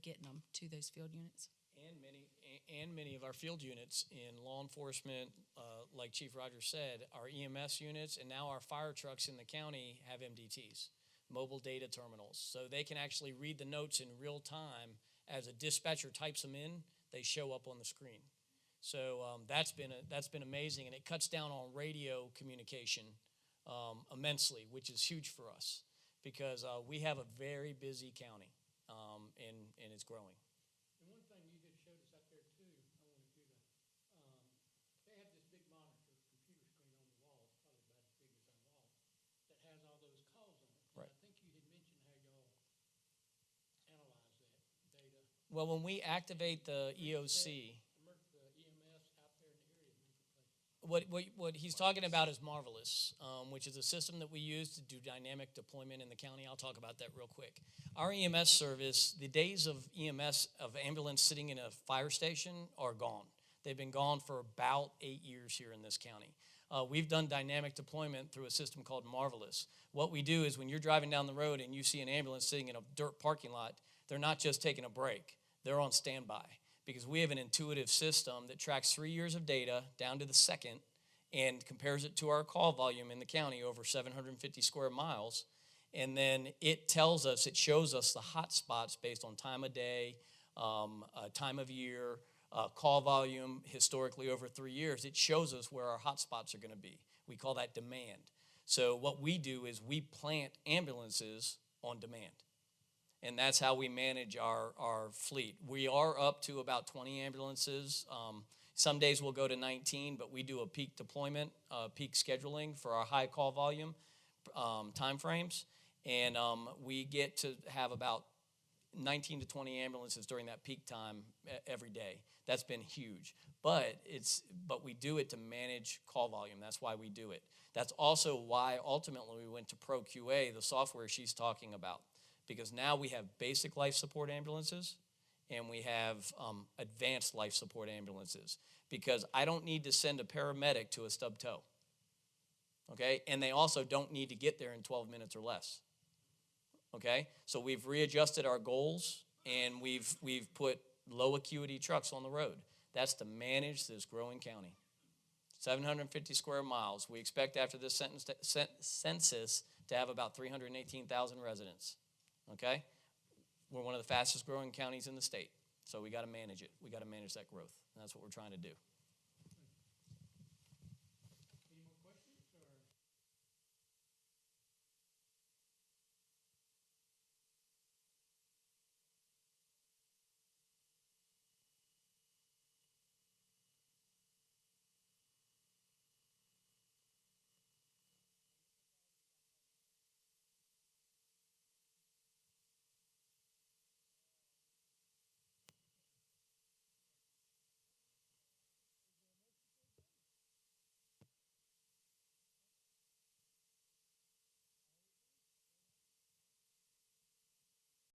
getting them to those field units. And many of our field units in law enforcement, like Chief Rogers said, our EMS units, and now our fire trucks in the county have MDTs, mobile data terminals. So they can actually read the notes in real time. As a dispatcher types them in, they show up on the screen. So that's been amazing, and it cuts down on radio communication immensely, which is huge for us because we have a very busy county, and it's growing. And one thing you had showed us out there too, I wanted you to, they have this big monitor, computer screen on the wall, it's probably about as big as our wall, that has all those calls on it. Right. And I think you had mentioned how y'all analyze that data. Well, when we activate the EOC, The EMS out there in the area, different places. what he's talking about is Marvelous, which is a system that we use to do dynamic deployment in the county. I'll talk about that real quick. Our EMS service, the days of EMS, of ambulance sitting in a fire station are gone. They've been gone for about 8 years here in this county. We've done dynamic deployment through a system called Marvelous. What we do is when you're driving down the road and you see an ambulance sitting in a dirt parking lot, they're not just taking a break. They're on standby because we have an intuitive system that tracks 3 years of data down to the second and compares it to our call volume in the county over 750 square miles. And then it tells us, it shows us the hot spots based on time of day, time of year, call volume historically over 3 years. It shows us where our hot spots are going to be. We call that demand. So what we do is we plant ambulances on demand. And that's how we manage our fleet. We are up to about 20 ambulances. Some days we'll go to 19, but we do a peak deployment, peak scheduling for our high call volume time frames. And we get to have about 19 to 20 ambulances during that peak time every day. That's been huge. But we do it to manage call volume. That's why we do it. That's also why ultimately we went to Pro QA, the software she's talking about. Because now we have basic life support ambulances and we have advanced life support ambulances. Because I don't need to send a paramedic to a stub toe. Okay? And they also don't need to get there in 12 minutes or less. Okay? So we've readjusted our goals and we've put low acuity trucks on the road. That's to manage this growing county. 750 square miles. We expect after this census to have about 318,000 residents. Okay? We're one of the fastest growing counties in the state. So we got to manage it. We got to manage that growth. And that's what we're trying to do.